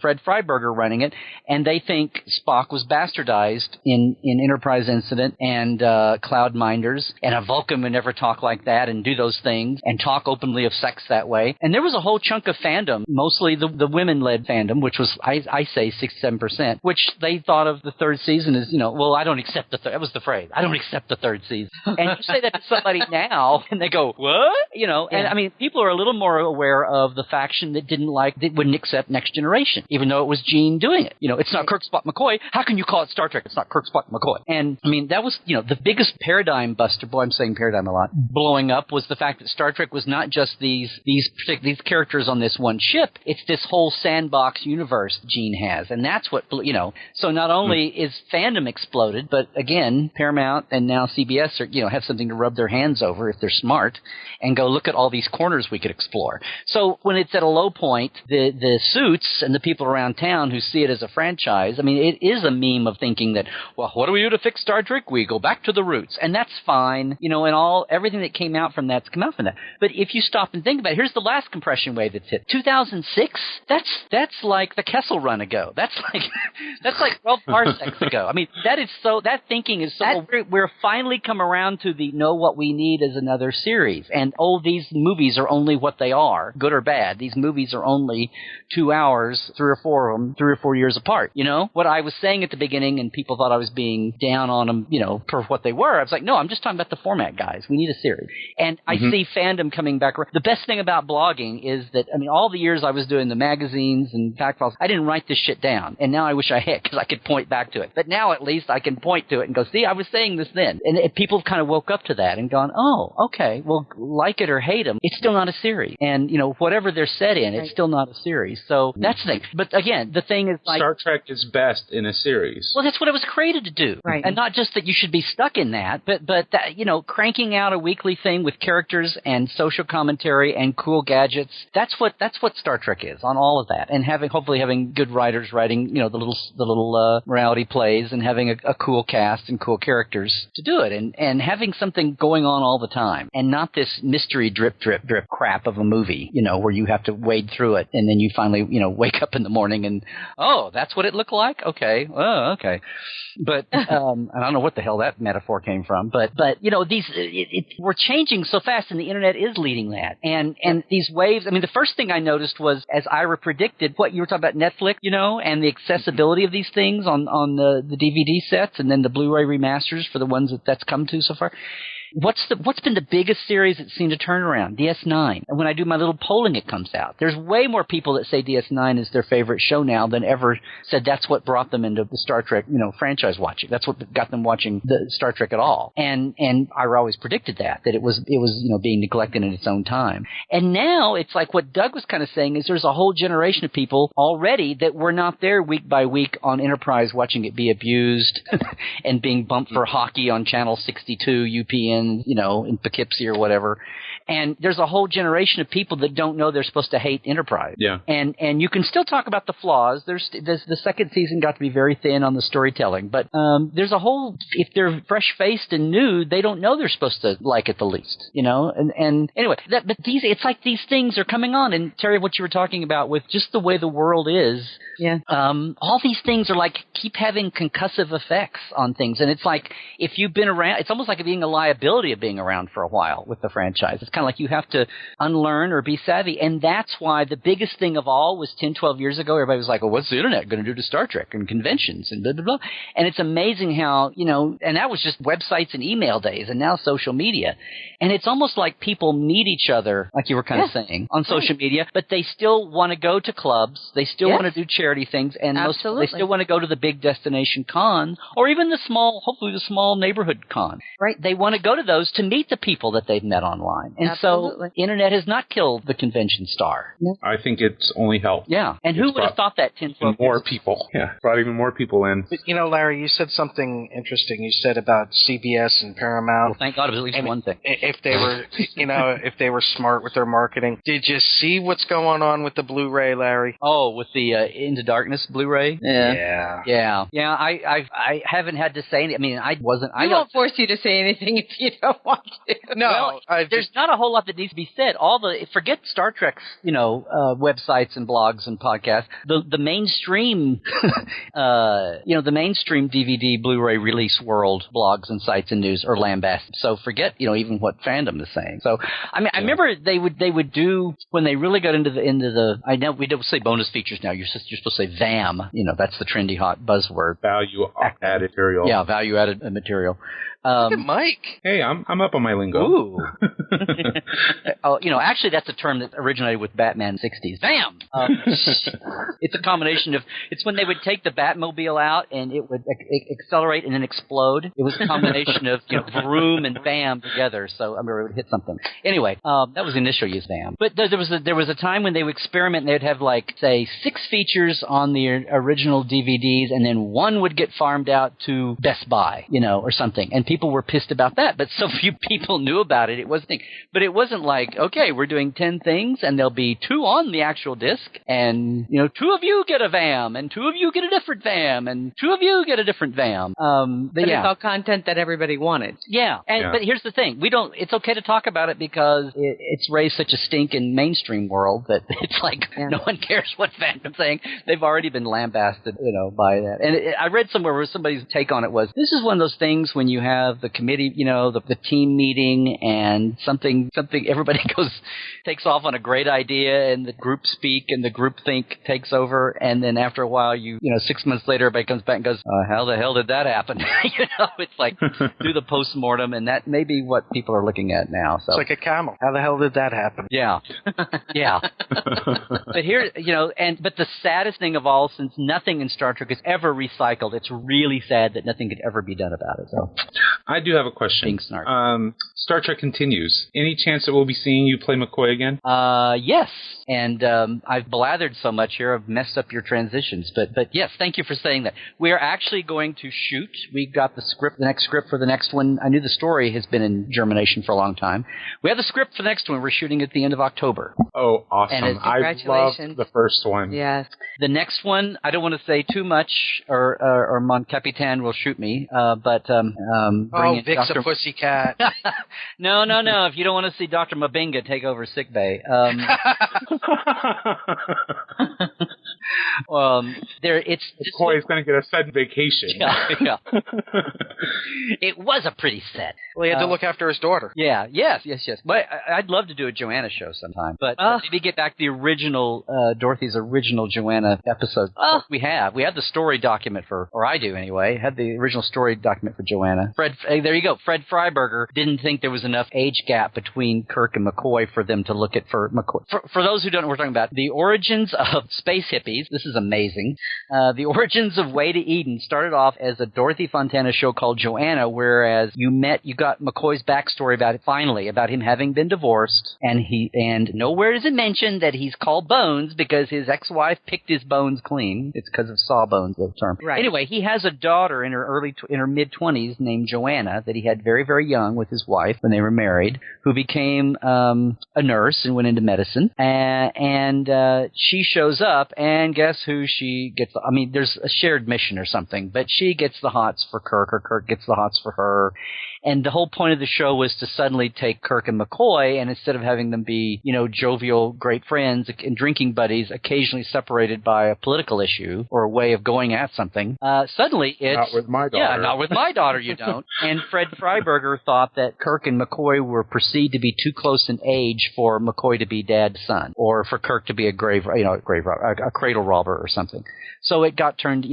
Fred Freiberger running it, and they think Spock was bastardized in Enterprise Incident and Cloud Minders, and a Vulcan would never talk like that and do those things and talk openly of sex that way. And there was a whole chunk of fandom, mostly the women-led fandom, which was, I say 67%, which they thought of the third season as, well, I don't accept the third. That was the phrase. I don't accept the third season. And you say that to somebody now, and they go, what? And I mean, people are a little more aware of the faction that wouldn't accept Next Generation, even though it was Gene doing it. It's not Kirk, Spock, McCoy. How can you call it Star Trek? It's not Kirk, Spock, McCoy. And I mean, that was, the biggest paradigm buster, boy, I'm saying paradigm a lot, blowing up was the fact that Star Trek was not just these characters on this one ship. It's this whole sandbox universe Gene has. And that's what, so not only is fandom exploded, but again, Paramount and now CBS are, have something to rub their hands over if they're smart and go look at all these corners we could explore. So when it's at a low point, the suits and the people around town who see it as a franchise, I mean, it is a meme of thinking that, well, what do we do to fix Star Trek? We go back to the roots. And that's fine, and everything that came out from that's come out from that. But if you stop and think about it, here's the last compression wave that's hit. 2006? That's like the Kessel Run ago. That's like 12 parsecs ago. I mean, that thinking is so, we're finally come around to the know what we need is another series. And these movies are only what they are, good or bad. These movies are only 2 hours, 3 or 4 of them, 3 or 4 years apart. What I was saying at the beginning, and people thought I was being down on them, for what they were. I was like, no, I'm just talking about the format, guys. We need a series. And I see fandom coming back. The best thing about blogging is that, I mean, all the years I was doing the magazines and fact files, I didn't write this shit down. And now I wish I had, because I could point back to it. But now at least I can point to it and go, see, I was saying this then. And people kind of woke up to that and gone, oh, okay, well, like it or hate them, it's still not a series. And, whatever they're set in, it's still not a series. So that's the thing. But again, the thing is like, Star Trek is best in a series. Well, that's what it was created to do. Right. And not just that you should be stuck in that, but that, cranking out a weekly thing with characters and social commentary and cool gadgets. That's what Star Trek is, on all of that. And hopefully having good writers writing, the little morality plays and having a cool cast and cool characters to do it. And having something going on all the time and not this mystery drip crap of a movie, where you have to wade through it and then you finally, wake up in the morning and, oh, that's what it looked like? Okay. Oh, okay. But I don't know what the hell that metaphor came from, but we're changing so fast, and the internet is leading that. And these waves. I mean, the first thing I noticed was, as Ira predicted, what you were talking about Netflix, and the accessibility of these things on the DVD sets, and then the Blu-ray remasters for the ones that's come to so far. What's been the biggest series that's seen a turnaround? DS9. And when I do my little polling, it comes out. There's way more people that say DS9 is their favorite show now than ever said that's what brought them into the Star Trek, franchise watching. That's what got them watching the Star Trek at all. And I always predicted that it was being neglected in its own time. And now it's like what Doug was kind of saying is there's a whole generation of people already that were not there week by week on Enterprise watching it be abused and being bumped for hockey on Channel 62 UPN. In Poughkeepsie or whatever. And there's a whole generation of people that don't know they're supposed to hate Enterprise. Yeah. And you can still talk about the flaws. There's the second season got to be very thin on the storytelling. But there's a whole, if they're fresh-faced and new, they don't know they're supposed to like it the least, And anyway, it's like these things are coming on. And Terry, what you were talking about with just the way the world is, all these things are like keep having concussive effects on things. And it's like if you've been around, it's almost like being a liability of being around for a while with the franchise. It's kind of like you have to unlearn or be savvy. And that's why the biggest thing of all was 10, 12 years ago. Everybody was like, well, what's the internet going to do to Star Trek and conventions and blah, blah, blah. And it's amazing how, and that was just websites and email days and now social media. And it's almost like people meet each other, like you were kind of saying, on social media, but they still want to go to clubs. They still want to do charity things. And they still want to go to the big destination con or even hopefully the small neighborhood con. Right. They want to go to those to meet the people that they've met online. And so internet has not killed the convention star. I think it's only helped. Yeah. And who would have thought that 10, 12 more years people. Yeah. Brought even more people in. But, Larry, you said something interesting. You said about CBS and Paramount. Well, thank God it was at least one thing. If they were, if they were smart with their marketing. Did you see what's going on with the Blu-ray, Larry? Oh, with the Into Darkness Blu-ray? Yeah. I haven't had to say anything. I mean, I won't force you to say anything if you don't want to. No, there's not a whole lot that needs to be said. Forget Star Trek's, websites and blogs and podcasts. The mainstream, the mainstream DVD Blu-ray release world blogs and sites and news are lambasted. So forget, even what fandom is saying. So I mean, I remember they would do when they really got into the. I know we don't say bonus features now. You're supposed to say VAM. That's the trendy hot buzzword. Value added material. Yeah, value added material. Look at Mike. Hey, I'm up on my lingo. Ooh. Actually, that's a term that originated with Batman 60s. VAM! It's a combination of, it's when they would take the Batmobile out and it would accelerate and then explode. It was a combination of, vroom and VAM together. So, I remember it would hit something. Anyway, that was the initial use VAM. But there was a time when they would experiment and they'd have say 6 features on the original DVDs and then one would get farmed out to Best Buy, or something. And people were pissed about that, but so few people knew about it. It wasn't like, okay, we're doing 10 things and there'll be 2 on the actual disc and, 2 of you get a VAM and 2 of you get a different VAM and 2 of you get a different VAM. But it's all content that everybody wanted. Yeah. But here's the thing. it's okay to talk about it because it's raised such a stink in mainstream world that it's like no one cares what fandom's saying. They've already been lambasted, by that. And I read somewhere where somebody's take on it was, this is one of those things when you have the committee, the team meeting and something everybody takes off on a great idea and the group speak and the group think takes over and then after a while 6 months later everybody comes back and goes, how the hell did that happen? It's like do the postmortem and that may be what people are looking at now. So it's like a camel. How the hell did that happen? Yeah. Yeah. But here, but the saddest thing of all, since nothing in Star Trek is ever recycled, it's really sad that nothing could ever be done about it. So I do have a question. Star Trek continues. Any chance that we'll be seeing you play McCoy again? Yes. And I've blathered so much here, I've messed up your transitions. But yes, thank you for saying that. We're actually going to shoot. We got the next script for the next one. I knew the story has been in germination for a long time. We have the script for the next one. We're shooting at the end of October. Oh, awesome. I loved the first one. Yes. The next one, I don't want to say too much or Mon Capitan will shoot me. But bring in Vic's Dr. a pussycat. No. If you don't want to see Dr. Mabinga take over sickbay, McCoy's going to get a sudden vacation. Yeah. It was a pretty set. Well, he had to look after his daughter. Yeah. Yes. But I'd love to do a Joanna show sometime. But maybe get back the original Dorothy's original Joanna episode. We have the story document or I do anyway. Had the original story document for Joanna. There you go. Fred Freiberger didn't think there was enough age gap between Kirk and McCoy for them to look at for McCoy. For those who don't know what we're talking about, the origins of space hippies. This is amazing. The origins of Way to Eden started off as a Dorothy Fontana show called Joanna, whereas you got McCoy's backstory about him having been divorced, and nowhere is it mentioned that he's called Bones because his ex-wife picked his bones clean. It's because of sawbones, the term. Right. Anyway, he has a daughter in her mid-20s named Joanna that he had very, very young with his wife when they were married, who became a nurse and went into medicine. And she shows up, and guess who she gets? I mean, there's a shared mission or something, but she gets the hots for Kirk, or Kirk gets the hots for her. And the whole point of the show was to suddenly take Kirk and McCoy, and instead of having them be, jovial, great friends and drinking buddies, occasionally separated by a political issue or a way of going at something, suddenly it's... Not with my daughter. Yeah, not with my daughter, you don't. And Fred Freiberger thought that Kirk and McCoy were perceived to be too close in age for McCoy to be Dad's son, or for Kirk to be a cradle robber or something. So it got turned,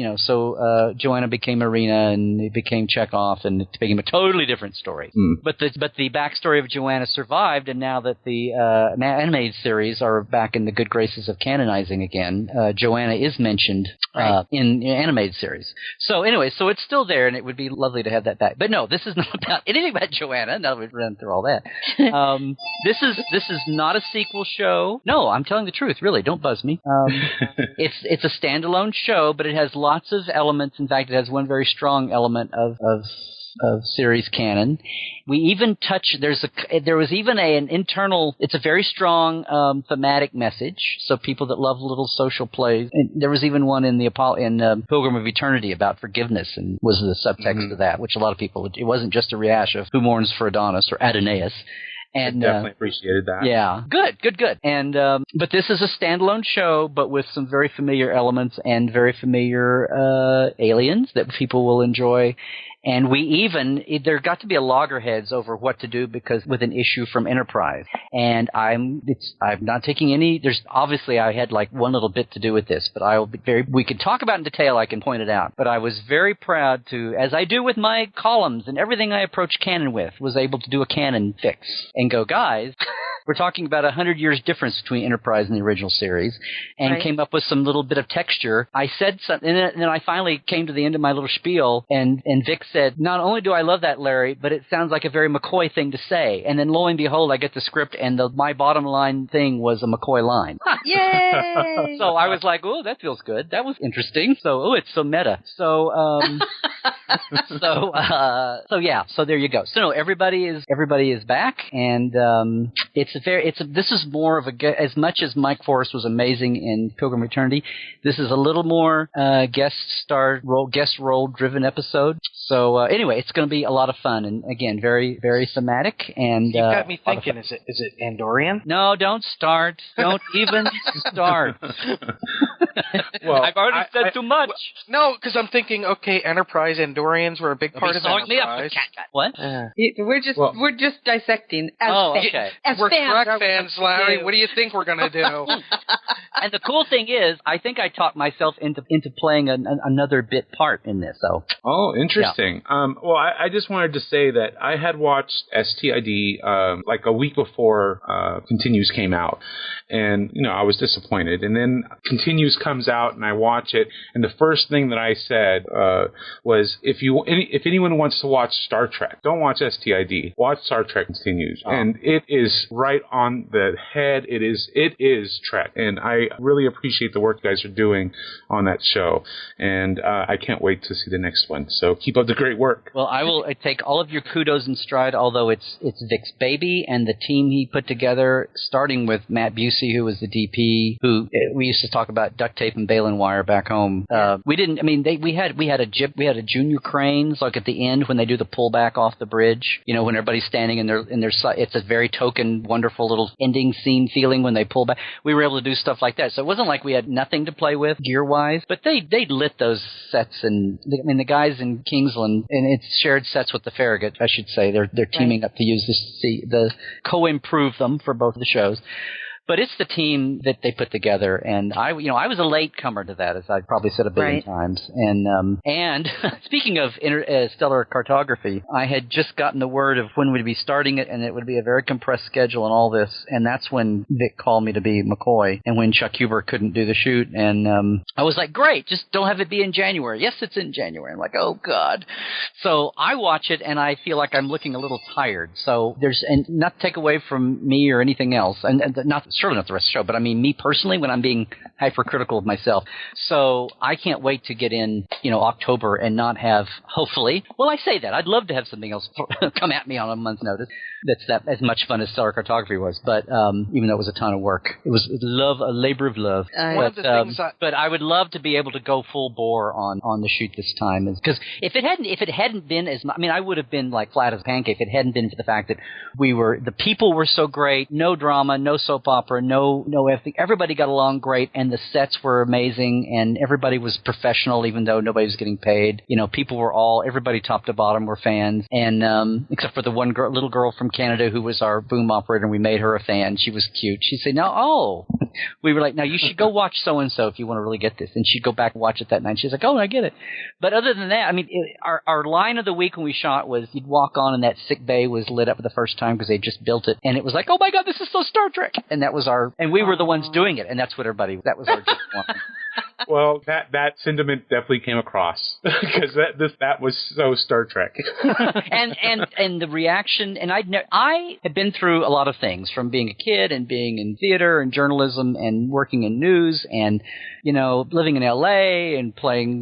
Joanna became Marina, and it became Chekhov, and it became a totally different story. But the backstory of Joanna survived, and now that the animated series are back in the good graces of canonizing again, Joanna is mentioned in animated series. So anyway, so it's still there, and it would be lovely to have that back. But no, this is not about anything about Joanna. Now that we've run through all that, this is not a sequel show. No, I'm telling the truth. Really, don't buzz me. It's a standalone show, but it has lots of elements. In fact, it has one very strong element of series canon. We even there was even an internal, it's a very strong thematic message, so people that love little social plays, and there was even one in Pilgrim of Eternity about forgiveness, and was the subtext of that, which a lot of people, it wasn't just a rehash of Who Mourns for Adonis or Adonais. And I definitely appreciated that. Yeah, good. And but this is a standalone show, but with some very familiar elements and very familiar aliens that people will enjoy. And there got to be a loggerheads over what to do because with an issue from Enterprise. And I'm not taking any, obviously I had like one little bit to do with this, but we could talk about it in detail, I can point it out. But I was very proud to, as I do with my columns and everything I approach canon with, was able to do a canon fix and go, guys, we're talking about 100 years difference between Enterprise and the original series, and came up with some little bit of texture. I said something, and then I finally came to the end of my little spiel, and Vic said, not only do I love that, Larry, but it sounds like a very McCoy thing to say. And then lo and behold, I get the script, and my bottom line thing was a McCoy line. Yay! So I was like, oh, that feels good. That was interesting. So, it's so meta. So, so there you go. So no, everybody is back, and this is more of as much as Mike Forrest was amazing in Pilgrim Eternity, this is a little more guest role driven episode. So anyway, it's going to be a lot of fun, and again, very, very thematic. And you got me thinking, is it Andorian? No, don't start. Don't even start. Well, I've already said too much. No, because I'm thinking, okay, Enterprise Andorians were a big part of Enterprise. What? We're just dissecting. We're Trek fans, Larry. What do you think we're going to do? And the cool thing is, I think I talked myself into playing another bit part in this. So. Oh, interesting. Yeah. Well, I just wanted to say that I had watched STID like a week before Continues came out, and I was disappointed. And then Continues comes out, and I watch it, and the first thing that I said was, if anyone wants to watch Star Trek, don't watch STID. Watch Star Trek Continues, and it is right on the head. It is Trek, and I I really appreciate the work you guys are doing on that show, and I can't wait to see the next one. So keep up the great work. Well, I will take all of your kudos in stride, although it's Vic's baby and the team he put together, starting with Matt Busey, who was the DP, who we used to talk about duct tape and baling wire back home. We didn't. I mean, we had a junior cranes like at the end when they do the pullback off the bridge. You know, when everybody's standing in their it's a very token, wonderful little ending scene feeling when they pull back. We were able to do stuff like that. So it wasn't like we had nothing to play with gear wise, but they lit those sets, and I mean the guys in Kingsland, and it's shared sets with the Farragut, I should say. They're teaming up to use the co-improve them for both the shows. But it's the team that they put together, and I was a late comer to that, as I probably said a billion times. And speaking of stellar cartography, I had just gotten the word of when we'd be starting it, and it would be a very compressed schedule and all this. And that's when Vic called me to be McCoy, and when Chuck Huber couldn't do the shoot, and I was like, great, just don't have it be in January. Yes, it's in January. I'm like, oh God. So I watch it, and I feel like I'm looking a little tired. So and not to take away from me or anything else, and certainly not the rest of the show, but I mean me personally when I'm being hypercritical of myself. So I can't wait to get in, October and not have, hopefully, well, I say that. I'd love to have something else come at me on a month's notice that's as much fun as stellar cartography was, but even though it was a ton of work. It was a labor of love. But I would love to be able to go full bore on the shoot this time, because if it hadn't been I would have been like flat as a pancake if it hadn't been for the fact that the people were so great, no drama, no soap opera, no everything. Everybody got along great, and the sets were amazing, and everybody was professional, even though nobody was getting paid. Everybody top to bottom were fans, and except for the one little girl from Canada who was our boom operator, and we made her a fan. She was cute. She'd say, we were like, now you should go watch so-and-so if you want to really get this. And she'd go back and watch it that night. She's like, oh, I get it. But other than that, our line of the week when we shot was you'd walk on and that sick bay was lit up for the first time because they just built it. And it was like, oh my God, this is so Star Trek. And that was and we were the ones doing it. And that's what that was our one. Well, that sentiment definitely came across because that was so Star Trek. and the reaction, and I had been through a lot of things, from being a kid and being in theater and journalism and working in news and living in LA and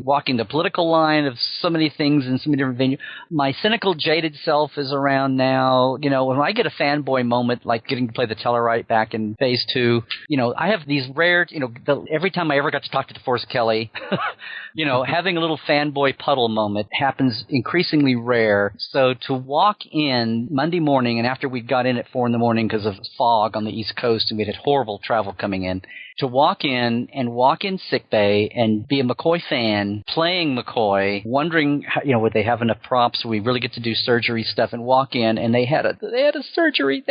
walking the political line of so many things in so many different venues. My cynical, jaded self is around now. When I get a fanboy moment, like getting to play the Tellurite back in Phase 2, I have these rare, every time I ever got to talk to DeForest Kelley, having a little fanboy puddle moment happens increasingly rare. So to walk in Monday morning, and after we got in at 4 a.m. because of fog on the East Coast and we had horrible travel coming in, to walk in sickbay and be a McCoy fan, playing McCoy, wondering how, would they have enough props so we really get to do surgery stuff, and walk in and they had a surgery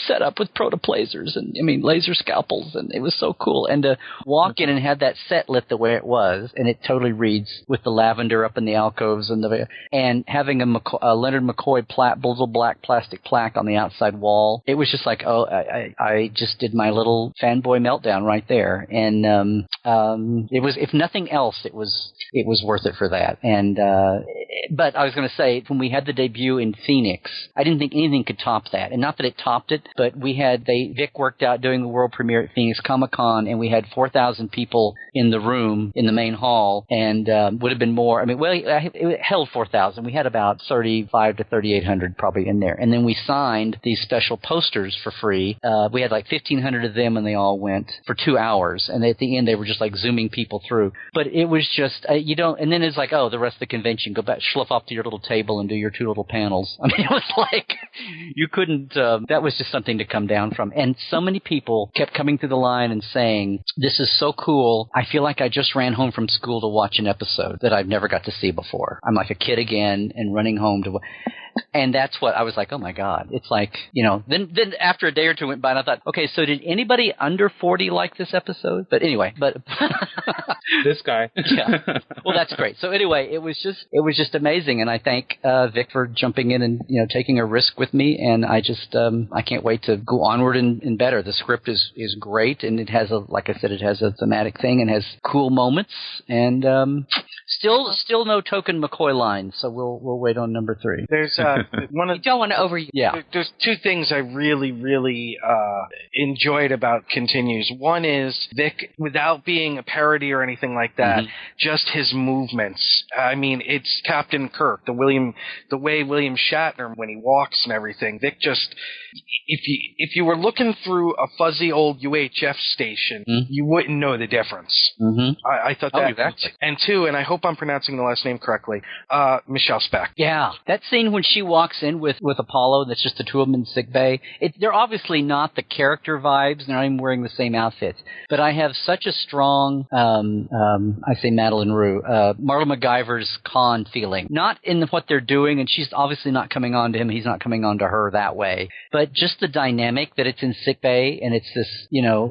set up with protoplasers and laser scalpels, and it was so cool. And to walk in and have that set lit the way it was, and it totally reads with the lavender up in the alcoves and having a Leonard McCoy little black plastic plaque on the outside wall, it was just like, oh, I just did my little fanboy meltdown right there. And it was, if nothing else, it was worth it for that. And but I was going to say, when we had the debut in Phoenix, I didn't think anything could top that. And not that it topped it, but Vic worked out doing the world premiere at Phoenix Comic-Con, and we had 4,000 people in the room in the main hall, and would have been more. It held 4,000. We had about 3,500 to 3,800 probably in there. And then we signed these special posters for free. We had like 1,500 of them, and they all went for 2 hours. And at the end, they were just like zooming people through. But it was just, and then it's like, oh, the rest of the convention, go back, schluff off to your little table and do your 2 little panels. It was like, you couldn't, that was just something to come down from. And so many people kept coming through the line and saying, this is so cool. I feel like I just ran home from school to watch an episode that I've never got to see before. I'm like a kid again and running home to And that's what I was like, oh my God. It's like, then after a day or two went by and I thought, okay, so did anybody under 40 like this episode? But anyway, this guy. Yeah. Well, that's great. So anyway, it was just amazing. And I thank Vic for jumping in and, taking a risk with me. And I just, I can't wait to go onward and better. The script is great. And it has like I said, it has a thematic thing and has cool moments. And Still no token McCoy line, so we'll wait on number 3. There's one of You don't want to overuse. Yeah. There's 2 things I really, really enjoyed about Continues. One is Vic, without being a parody or anything like that, just his movements. I mean, it's Captain Kirk, the way William Shatner when he walks and everything. Vic just, if you were looking through a fuzzy old UHF station, you wouldn't know the difference. I thought that. Exactly. And 2, and I hope I'm pronouncing the last name correctly, Michelle Speck. Yeah, that scene when she walks in with Apollo, that's just the 2 of them in sickbay. They're obviously not the character vibes. They're not even wearing the same outfits. But I have such a strong, I say Madeline Rue, Marla MacGyver's Khan feeling. Not in what they're doing, and she's obviously not coming on to him. He's not coming on to her that way. But just the dynamic that it's in sickbay, and it's this,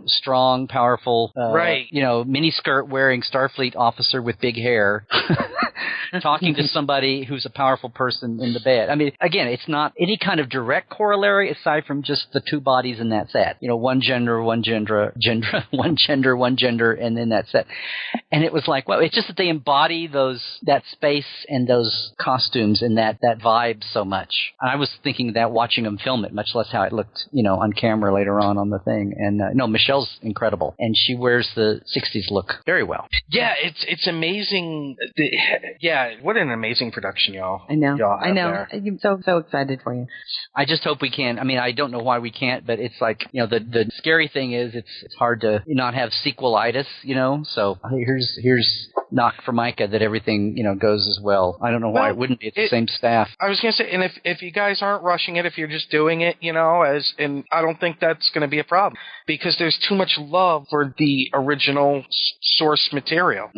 strong, powerful, miniskirt wearing Starfleet officer with big hair. Talking to somebody who's a powerful person in the bed. I mean, again, it's not any kind of direct corollary aside from just the 2 bodies and that's it. One gender, one gender, one gender, and then that's it. And it was like, well, it's just that they embody that space and those costumes and that vibe so much. And I was thinking that watching them film it, much less how it looked, on camera later on the thing. And no, Michelle's incredible, and she wears the 60s look very well. Yeah, it's amazing. What an amazing production, y'all. I know. Y'all have I know. there. I'm so excited for you. I just hope we can. I mean, I don't know why we can't, but it's like, the scary thing is it's hard to not have sequelitis, So here's knock for Micah that everything, goes as well. I don't know why it wouldn't be. It's the same staff. I was going to say, and if you guys aren't rushing it, if you're just doing it, and I don't think that's going to be a problem because there's too much love for the original source material.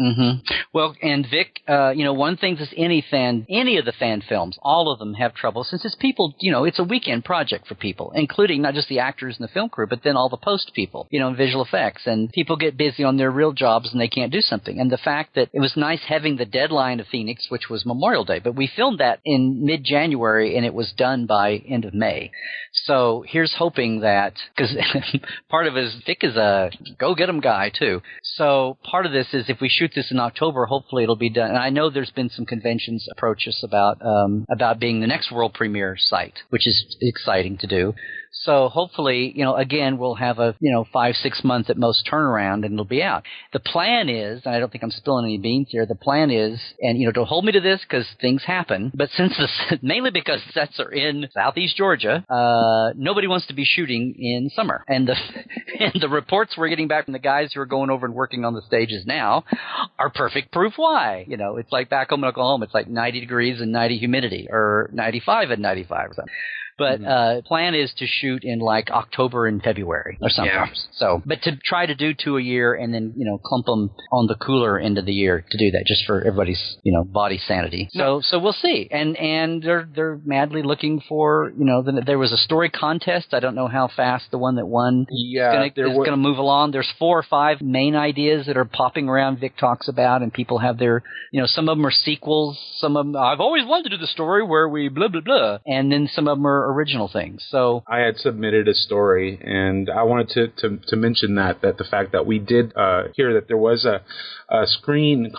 Well, and Vic, one thing that any of the fan films, all of them have trouble since it's people, it's a weekend project for people, including not just the actors and the film crew, but then all the post people, visual effects, and people get busy on their real jobs and they can't do something. And the fact that it was nice having the deadline of Phoenix, which was Memorial Day, but we filmed that in mid-January and it was done by end of May. So here's hoping that, because part of it is Vic is a go-get-em guy too. So part of this is if we shoot this in October, hopefully it'll be done. And I know there's been some conventions approach us about being the next world premiere site, which is exciting to do. So hopefully, again, we'll have a, 5-6 month at most turnaround and it'll be out. The plan is, and I don't think I'm spilling any beans here, the plan is, and, don't hold me to this because things happen, but mainly because sets are in southeast Georgia, nobody wants to be shooting in summer. And the reports we're getting back from the guys who are going over and working on the stages now are perfect proof why. It's like back home in Oklahoma, it's like 90 degrees and 90 humidity, or 95 and 95 or something. But plan is to shoot in like October and February or something. Yeah. So, but to try to do 2 a year and then clump them on the cooler end of the year to do that, just for everybody's body sanity. So we'll see. And they're madly looking for there was a story contest. I don't know how fast the one that won is going to move along. There's 4 or 5 main ideas that are popping around. Vic talks about, and people have their some of them are sequels. Some of them I've always wanted to do the story where we blah blah blah, and then some of them are original things. So I had submitted a story, and I wanted to mention that the fact that we did hear that there was a script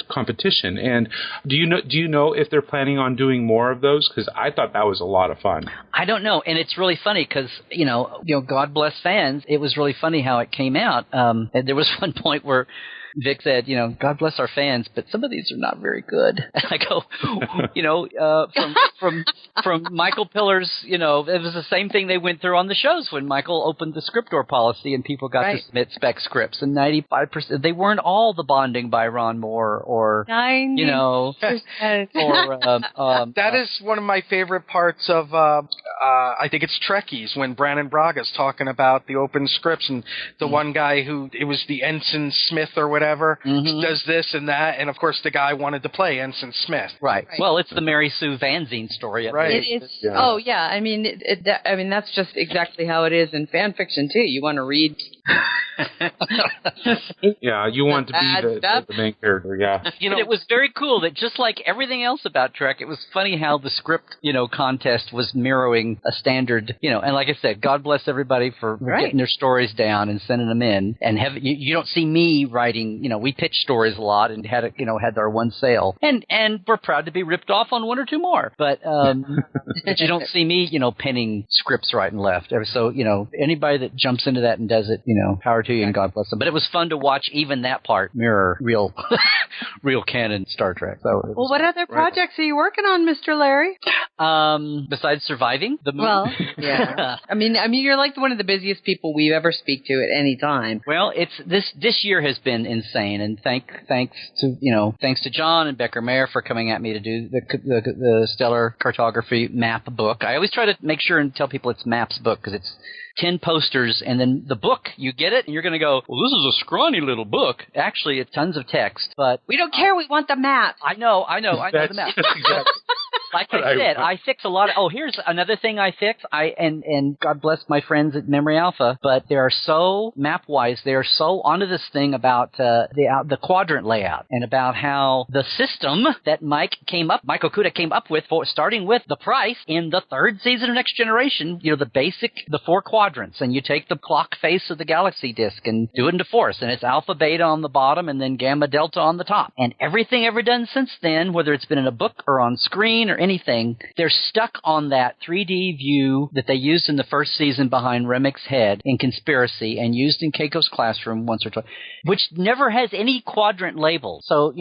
competition. And do you know if they're planning on doing more of those? Because I thought that was a lot of fun. I don't know, and it's really funny because God bless fans. It was really funny how it came out. And there was one point where Vic said, God bless our fans, but some of these are not very good. And I go, from Michael Pillar's, it was the same thing they went through on the shows when Michael opened the script door policy and people got to submit spec scripts, and 95%, they weren't all the bonding by Ron Moore or, 90%. That is one of my favorite parts of, I think it's Trekkies, when Brannon Braga's talking about the open scripts and the one guy who, it was the Ensign Smith or whatever, does this and that, and of course the guy wanted to play Ensign Smith. Right. Well, it's the Mary Sue Vanzine story. Right. Oh yeah. I mean, that's just exactly how it is in fan fiction too. You want to read Yeah, you want to be the main character, yeah. It was very cool that just like everything else about Trek, it was funny how the script, contest was mirroring a standard, and like I said, God bless everybody for getting their stories down and sending them in. And you don't see me writing, we pitch stories a lot and had our one sale. And we're proud to be ripped off on one or two more. But you don't see me, penning scripts right and left. So, anybody that jumps into that and does it, power to you and God bless them. But it was fun to watch even that part mirror real canon Star Trek. So what other projects are you working on, Mr. Larry? Besides surviving the moon? Well, yeah. I mean, you're like one of the busiest people we ever speak to at any time. Well, it's this year has been insane, and thanks to John and Becker Mayer for coming at me to do the stellar cartography map book. I always try to make sure and tell people it's maps book because it's 10 posters, and then the book, you get it, and you're going to go, well, this is a scrawny little book. Actually, it's tons of text, but... We don't care, we want the map. I know the map. Like I said, I fix a lot of... Oh, here's another thing I fix. And God bless my friends at Memory Alpha, but they are so, map-wise, they are so onto this thing about the quadrant layout and about how the system that Mike Okuda came up with, starting with the price in the third season of Next Generation, the 4 quadrants, and you take the clock face of the galaxy disk and do it into force, and it's alpha, beta on the bottom, and then gamma, delta on the top. And everything ever done since then, whether it's been in a book or on screen or anything, they're stuck on that 3D view that they used in the first season behind Remek's head in Conspiracy and used in Keiko's classroom once or twice, which never has any quadrant label. So,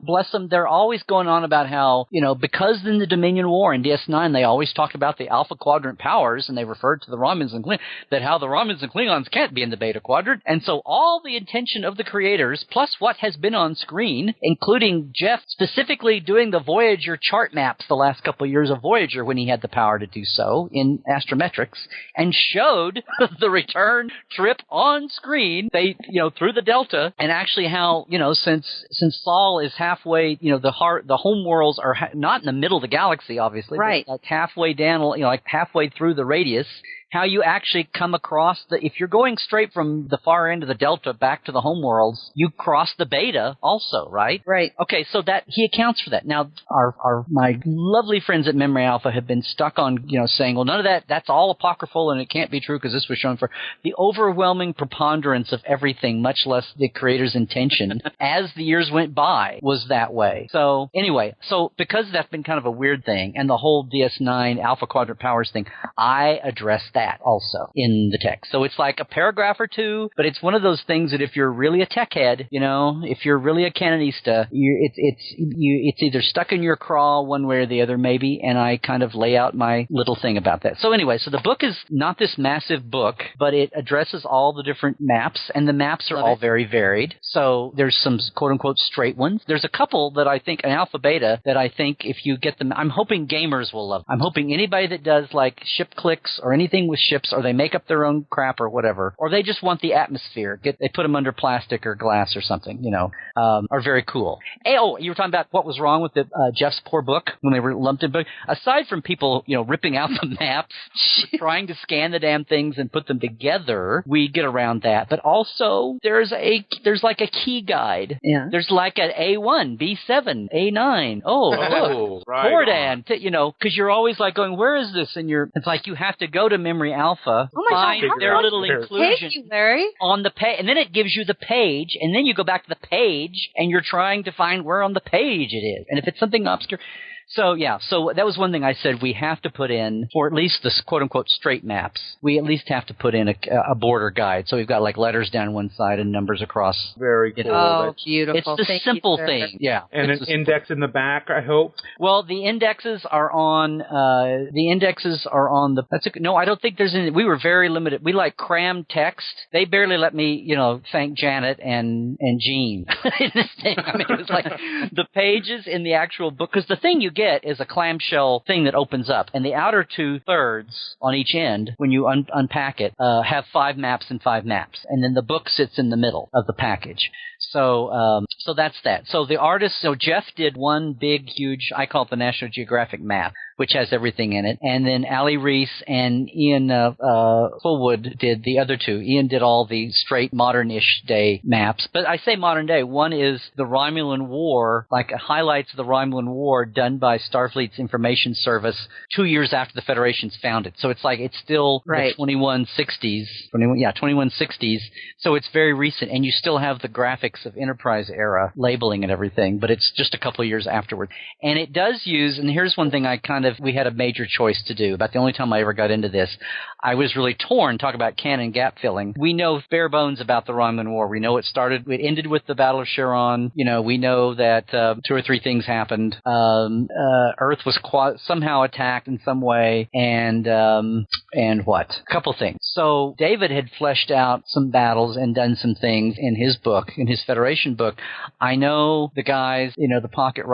bless them, they're always going on about how, because in the Dominion War in DS9, they always talked about the alpha quadrant powers, and they referred to the Romulans and Klingons, that how the Romulans and Klingons can't be in the beta quadrant. And so all the intention of the creators, plus what has been on screen, including Jeff specifically doing the Voyager chart maps the last couple of years of Voyager when he had the power to do so in astrometrics, and showed the return trip on screen, they, through the Delta, and actually how, since Sol is halfway, the home worlds are not in the middle of the galaxy, obviously, right, but like halfway down, like halfway through the radius, how you actually come across if you're going straight from the far end of the Delta back to the homeworlds, you cross the Beta also, right? Right. Okay, so that he accounts for that. Now, my lovely friends at Memory Alpha have been stuck on, saying, well, none of that's all apocryphal and it can't be true because this was shown for the overwhelming preponderance of everything, much less the creator's intention, as the years went by, was that way. So anyway, because that's been kind of a weird thing, and the whole DS9 Alpha Quadrant Powers thing, I addressed that also in the text. So it's like a paragraph or two, but it's one of those things that if you're really a tech head, if you're really a canonista, it's either stuck in your craw one way or the other, maybe, and I kind of lay out my little thing about that. So anyway, the book is not this massive book, but it addresses all the different maps, and the maps are all very varied. So there's some quote-unquote straight ones. There's a couple that I think, an alpha beta, that I think if you get them, I'm hoping gamers will love them. I'm hoping anybody that does like ship clicks or anything with ships, or they make up their own crap or whatever, or they just want the atmosphere, they put them under plastic or glass or something, are very cool. Hey, you were talking about what was wrong with Jeff's poor book when they were lumped in book. Aside from people, ripping out the maps, trying to scan the damn things and put them together, we get around that. But also, there's like a key guide. Yeah. There's like an A1, B7, A9. Look, right Cordan, because you're always like going, where is this? And it's like you have to go to Memory Alpha, find their little inclusion on the page, and then it gives you the page, and then you go back to the page, and you're trying to find where on the page it is. And if it's something obscure... So that was one thing I said we have to put in, for at least the quote-unquote straight maps, we at least have to put in a border guide. So we've got like letters down one side and numbers across. Very cool. Oh, beautiful. It's the simple thing, yeah. And an index in the back, I hope? Well, the indexes are on no, I don't think there's any. We were very limited. We like crammed text. They barely let me, thank Janet and Jean in this thing. I mean, it was like the pages in the actual book, because the thing you get is a clamshell thing that opens up, and the outer 2/3 on each end, when you unpack it, have 5 maps and 5 maps, and then the book sits in the middle of the package. So that's that. So the artist, Jeff did one big, huge, I call it the National Geographic map, which has everything in it. And then Ali Reese and Ian Fullwood did the other two. Ian did all the straight modern-ish day maps. But I say modern day. One is the Romulan War, like highlights of the Romulan War done by Starfleet's Information Service 2 years after the Federation's founded. So it's like it's still the 2160s. So it's very recent. And you still have the graphics of Enterprise era labeling and everything, but it's just a couple of years afterward. And it does use, and here's one thing we had a major choice to do. About the only time I ever got into this, I was really torn, talk about canon gap filling. We know bare bones about the Romulan War. We know it ended with the Battle of Chiron. You know, we know that 2 or 3 things happened. Earth was somehow attacked in some way, and what? A couple things. So David had fleshed out some battles and done some things in his book, in his Federation book. I know the guys, the Pocket,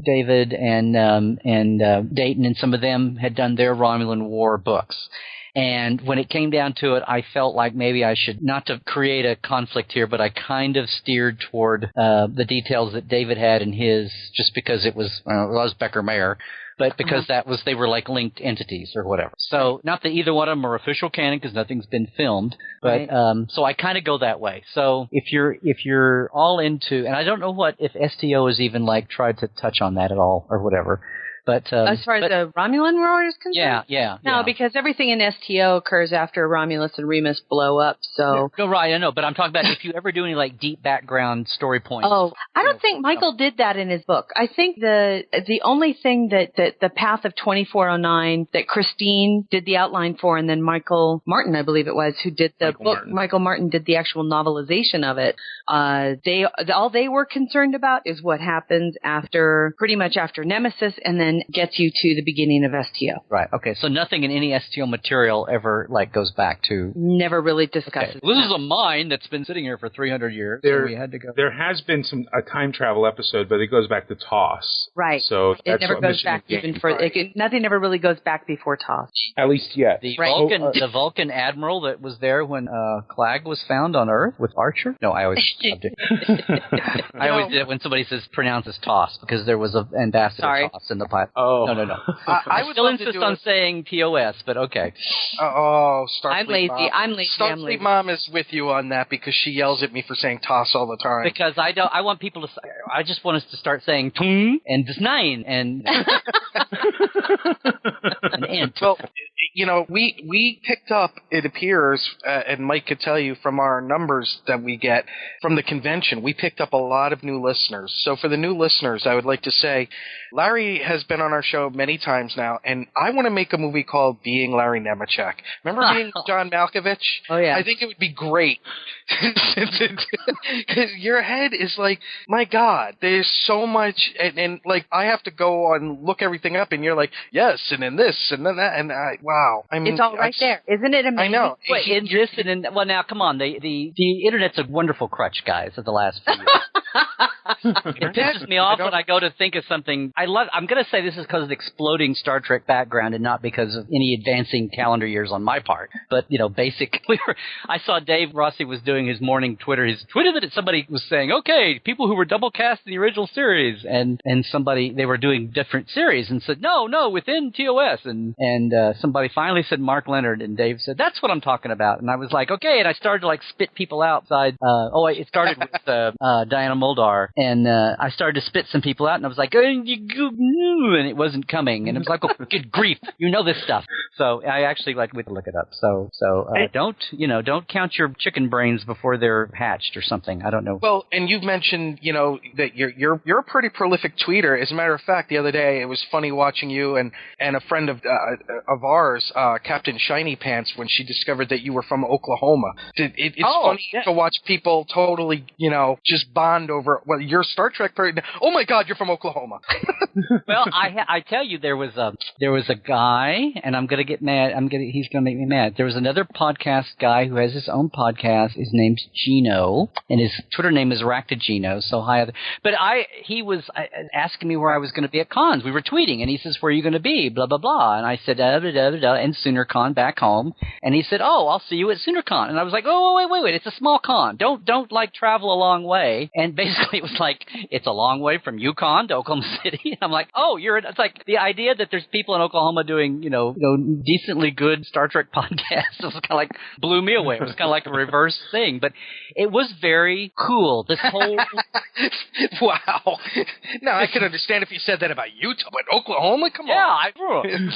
David and Dayton and some of them had done their Romulan War books. And when it came down to it, I felt like maybe I should, not to create a conflict here, but I kind of steered toward the details that David had in his, just because it was Becker-Mayer, but because they were like linked entities or whatever. So not that either one of them are official canon because nothing's been filmed, but so I kind of go that way. So if you're all into, and I don't know if STO has even like tried to touch on that at all or whatever. But as far as the Romulan War is concerned? Yeah. No, because everything in STO occurs after Romulus and Remus blow up, so... No, right, I know, but I'm talking about if you ever do any, like, deep background story points. Oh, I don't think Michael did that in his book. I think the only thing that the Path of 2409 that Christine did the outline for, and then Michael Martin, I believe it was, who did the book. Michael Martin did the actual novelization of it. All they were concerned about is what happens pretty much after Nemesis, and then gets you to the beginning of STO. Right. Okay. So nothing in any STO material ever goes back to. Never really discusses. Okay. Well, this is a mine that's been sitting here for 300 years. So we had to go. There has been a time travel episode, but it goes back to TOS. Right. So it never goes back even further. Nothing ever really goes back before TOS. At least yet. The Vulcan admiral that was there when Clag was found on Earth with Archer. No, I always I always did it when somebody pronounces TOS because there was an ambassador TOS in the pilot. Oh. No. I still insist on saying TOS, but okay. Starfleet Mom. I'm lazy. Starfleet Mom is with you on that because she yells at me for saying TOS all the time. Because I want people to. I just want us to start saying "tung" and "nine" and an ant. Well, we picked up. It appears, and Mike could tell you from our numbers that we get from the convention, we picked up a lot of new listeners. So for the new listeners, I would like to say, Larry has been on our show many times now, and I want to make a movie called Being Larry Nemecek. Remember being John Malkovich? Oh, yeah. I think it would be great. Because your head is like, my God, there's so much, and like, I have to go on, look everything up, and you're like, yes, and then this, and then that, and wow. I mean, it's all right there. Isn't it amazing? I know. Wait, well, now, come on. The Internet's a wonderful crutch, guys, of the last few years. It pisses me off when I go to think of something. I'm going to say this is because of the exploding Star Trek background and not because of any advancing calendar years on my part. But, basically, I saw Dave Rossi was doing his morning Twitter. His Twitter that somebody was saying, okay, people who were double cast in the original series. And they were doing different series and said, no, within TOS. And somebody finally said Mark Leonard, and Dave said, that's what I'm talking about. And I was like, okay. And I started to spit people outside. It started with Diana Muldar. And I started to spit some people out, and I was like, and it wasn't coming. And it was like, oh, good grief, this stuff. So I actually we had to look it up. So don't count your chicken brains before they're hatched or something. I don't know. Well, and you've mentioned, that you're a pretty prolific tweeter. As a matter of fact, the other day it was funny watching you and a friend of ours, Captain Shiny Pants, when she discovered that you were from Oklahoma. It's funny to watch people totally, just bond over. Well, you're Star Trek person. Oh my God, you're from Oklahoma. Well, I tell you, there was a guy, and I'm gonna get mad. He's gonna make me mad. There was another podcast guy who has his own podcast. His name's Gino, and his Twitter name is Ractagino. So hi. But he was asking me where I was going to be at cons. We were tweeting, and he says, "Where are you going to be?" Blah blah blah. And I said, and SoonerCon back home. And he said, "Oh, I'll see you at SoonerCon." And I was like, "Oh, wait. It's a small con. Don't travel a long way." And basically, it was it's like, it's a long way from Yukon to Oklahoma City. I'm like, oh, it's like the idea that there's people in Oklahoma doing, decently good Star Trek podcasts was kind of like blew me away. It was kind of like a reverse thing, but it was very cool. This whole wow. Now I can understand if you said that about Utah, but Oklahoma, come on.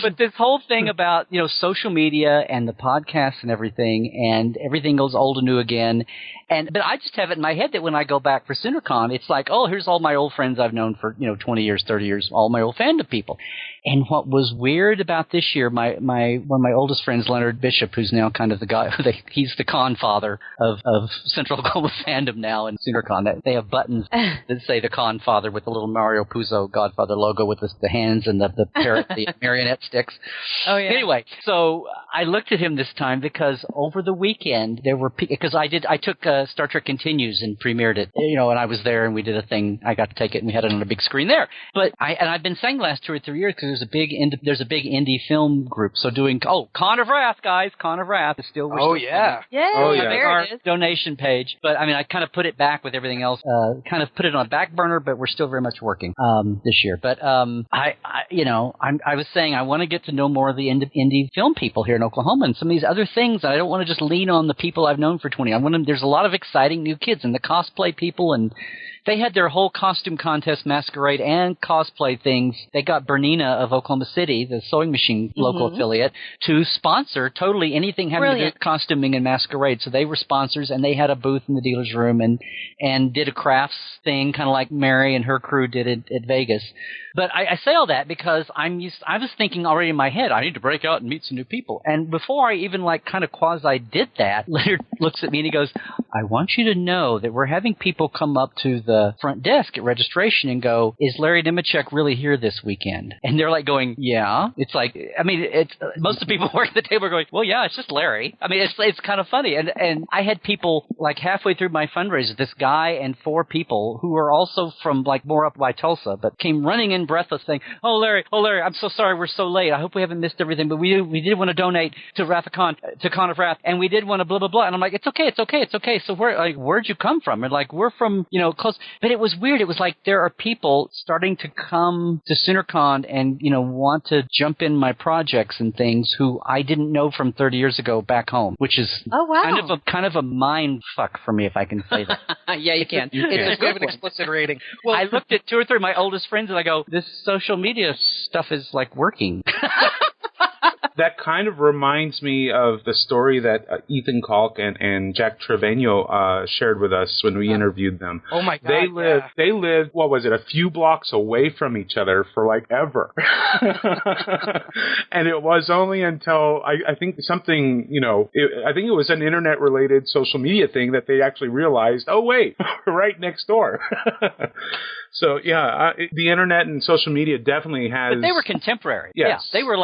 But this whole thing about social media and the podcasts and everything goes old and new again. But I just have it in my head that when I go back for SoonerCon, it's like, oh, here's all my old friends I've known for 20 years, 30 years, all my old fandom people. And what was weird about this year, one of my oldest friends, Leonard Bishop, who's now kind of the guy, he's the con father of Central Oklahoma fandom now in SoonerCon. They have buttons that say the con father with the little Mario Puzo Godfather logo with the hands and the parrot, the marionette sticks. Oh, yeah. Anyway, so I looked at him this time because over the weekend there were because I took Star Trek Continues and premiered it, and I was there and we did a thing. I got to take it and we had it on a big screen there. But I've been saying the last 2 or 3 years because there's a big indie film group. So doing Con of Wrath, guys, Con of Wrath is still. Yeah, there it is. Donation page. But I mean, I kind of put it back with everything else. Kind of put it on a back burner, but we're still very much working this year. But I was saying I want to get to know more of the indie film people here in Oklahoma and some of these other things. I don't want to just lean on the people I've known for 20. There's a lot of exciting new kids and the cosplay people, and they had their whole costume contest, masquerade, and cosplay things. They got Bernina of Oklahoma City, the sewing machine local affiliate, to sponsor totally anything having to do with costuming and masquerade. So they were sponsors, and they had a booth in the dealer's room and did a crafts thing, kind of like Mary and her crew did at Vegas. But I say all that because I was thinking already in my head, I need to break out and meet some new people. And before I even kind of quasi did that, Leonard looks at me and he goes, I want you to know that we're having people come up to the front desk at registration and go, is Larry Nemecek really here this weekend? And they're like going, yeah. It's like, I mean, most of the people working at the table are going, well, yeah, it's just Larry. I mean, it's kind of funny. And I had people like halfway through my fundraiser, this guy and 4 people who are also from more up by Tulsa, but came running in breathless saying, oh Larry, I'm so sorry we're so late. I hope we haven't missed everything, but we did want to donate to Con of Wrath, and we did want to blah blah blah. And I'm like, it's okay. So where'd you come from? And we're from close. But it was weird. It was like there are people starting to come to SoonerCon and want to jump in my projects and things who I didn't know from 30 years ago back home, which is kind of a mind fuck for me, if I can say that. Yeah, you can. It's an explicit rating. Well, I looked at 2 or 3 of my oldest friends and I go, this social media stuff is working. That kind of reminds me of the story that Ethan Kalk and Jack Trevino shared with us when we interviewed them. Oh my God! They lived. What was it? A few blocks away from each other for ever. And it was only until I think something I think it was an internet related social media thing that they actually realized. Oh wait, we're right next door. So yeah, the internet and social media definitely has. But they were contemporary. Yes. Yeah, they were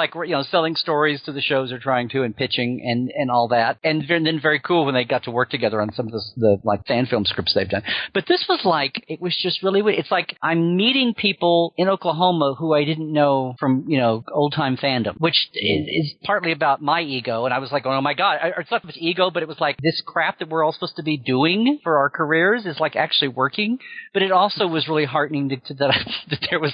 selling stories to the shows they're trying to and pitching and all that. And then very cool when they got to work together on some of the fan film scripts they've done. But this was it was just really weird. It's like I'm meeting people in Oklahoma who I didn't know from old time fandom, which is partly about my ego. And I was like, oh my God, it's not much ego, but it was like this crap that we're all supposed to be doing for our careers is actually working. But it also was really heartening that there was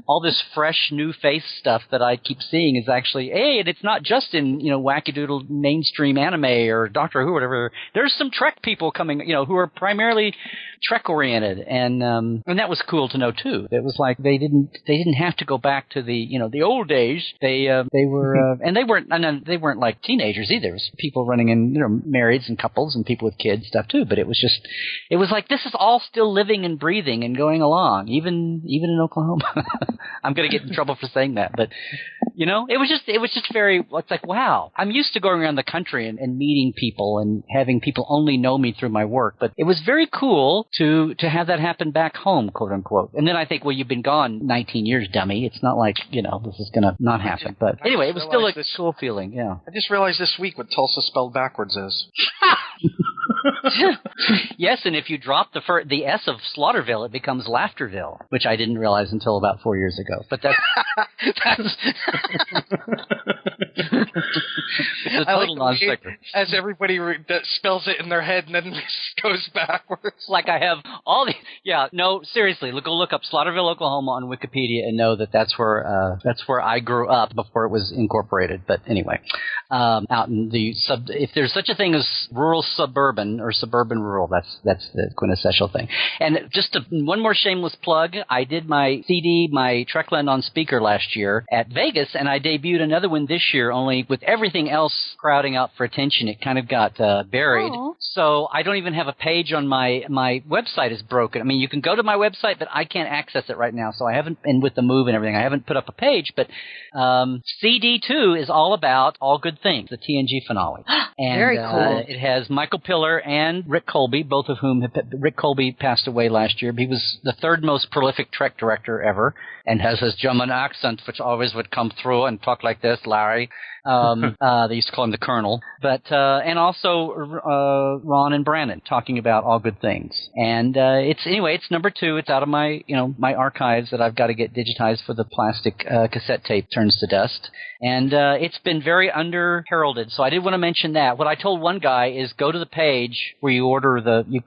all this fresh new face stuff that I keep seeing is actually and it's not just in wackadoodle mainstream anime or Doctor Who or whatever. There's some Trek people coming who are primarily Trek oriented, and that was cool to know too. It was they didn't have to go back to the old days. They were and they weren't teenagers either. It was people running in marrieds and couples and people with kids stuff too. But it was this is all still living and breathing and going along even in Oklahoma. I'm going to get in trouble for saying that, but it was just very. It's wow. I'm used to going around the country and meeting people and having people only know me through my work, but it was very cool to have that happen back home, quote unquote. And then I think, well, you've been gone 19 years, dummy. It's not this is going to not happen. But anyway, it was still a cool feeling. Yeah. I just realized this week what Tulsa spelled backwards is. Yes, and if you drop the S of Slaughterville, it becomes Laughterville, which I didn't realize until about 4 years ago. But that's it's a total non sequitur. As everybody that spells it in their head and then goes backwards. Like I have all the no, seriously, go look up Slaughterville, Oklahoma on Wikipedia and know that that's where I grew up before it was incorporated. But anyway, out in the if there's such a thing as rural suburban or suburban rural, that's the quintessential thing. And just one more shameless plug, I did my CD, my Trekland on speaker last year at Vegas, and I debuted another one this year, only with everything else crowding out for attention, it kind of got buried. Oh. So I don't even have a page on my website is broken. I mean, you can go to my website, but I can't access it right now. So I haven't, and with the move and everything, I haven't put up a page, but CD2 is all about All Good Things, the TNG finale. And, very cool. It has Michael Piller and Rick Colby, both of whom Rick Colby passed away last year. He was the third most prolific Trek director ever, and has his German accent, which always would come through and talk like this, Larry. They used to call him the Colonel, but and also Ron and Brandon talking about All Good Things. And it's number 2. It's out of my my archives that I've got to get digitized for the plastic cassette tape turns to dust. And it's been very under-heralded, so I did want to mention that. What I told one guy is go to the page where you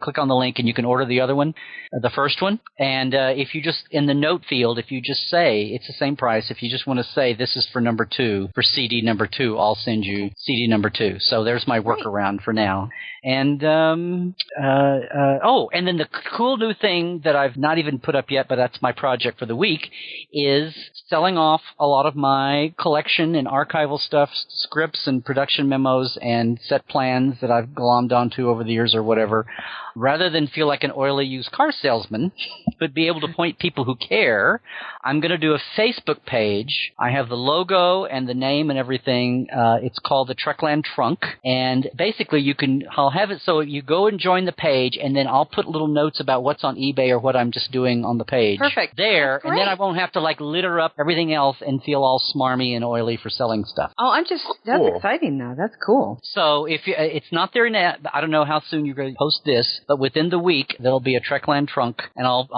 click on the link and you can order the other one, the first one. And if you just, in the note field, if you just say, it's the same price, if you just want to say this is for number 2, for CD number 2, I'll send you CD number 2. So there's my workaround for now. And, and then the cool new thing that I've not even put up yet, but that's my project for the week, is selling off a lot of my collection and archival stuff, scripts and production memos and set plans that I've glommed onto over the years or whatever, rather than feel like an oily used car salesman, but be able to point people who care. I'm going to do a Facebook page. I have the logo and the name and everything. It's called the Trekland Trunk, and basically I'll have it so you go and join the page, and then I'll put little notes about what's on eBay or what I'm just doing on the page. Perfect. There, and then I won't have to litter up everything else and feel all smarmy and oily for selling stuff. Oh, that's cool. Exciting though. That's cool. So if it's not there now, I don't know how soon you're going to post this, but within the week there'll be a Trekland Trunk, and I'll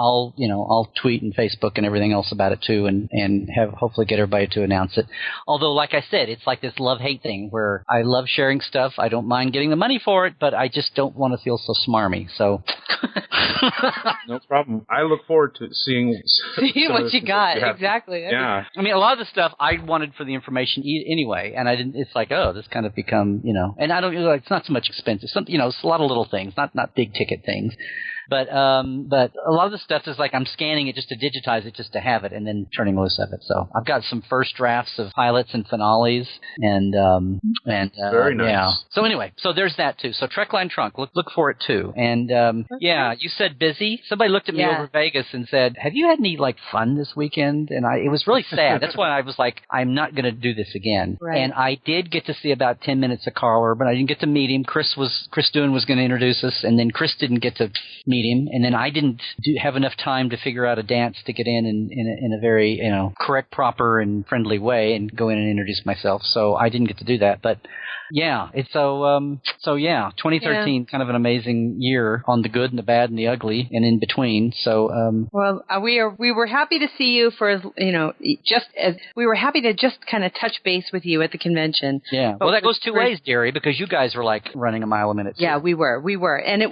tweet and Facebook and everything else about it too, and hopefully get everybody to announce it. Although, like I said, it's like this love-hate thing where I love sharing stuff. I don't mind getting the money for it, but I just don't want to feel so smarmy. So no problem. I look forward to seeing what you got. Exactly. Yeah. I mean, a lot of the stuff I wanted for the information anyway, and I didn't. It's like, this kind of become, and I don't. It's not so much expensive. It's a lot of little things, not big ticket things. But a lot of the stuff is like I'm scanning it just to digitize it, just to have it, and then turning loose of it. So I've got some first drafts of pilots and finales, and very nice. Yeah. So anyway, so there's that too. So Trekline Trunk, look for it too. And you said busy. Somebody looked at me over Vegas and said, "Have you had any fun this weekend?" And it was really sad. That's why I was like, I'm not going to do this again. Right. And I did get to see about 10 minutes of Carl Urban. I didn't get to meet him. Chris Doohan was going to introduce us, and then Chris didn't get to meet him, and then I didn't have enough time to figure out a dance to get in a very correct, proper, and friendly way and go in and introduce myself. So I didn't get to do that. But yeah, it's 2013, kind of an amazing year on the good and the bad and the ugly and in between. So we were happy to see you for just as we were happy to just kind of touch base with you at the convention. Yeah, well, that goes two ways, Jerry, because you guys were running a mile a minute. Yeah, we were, and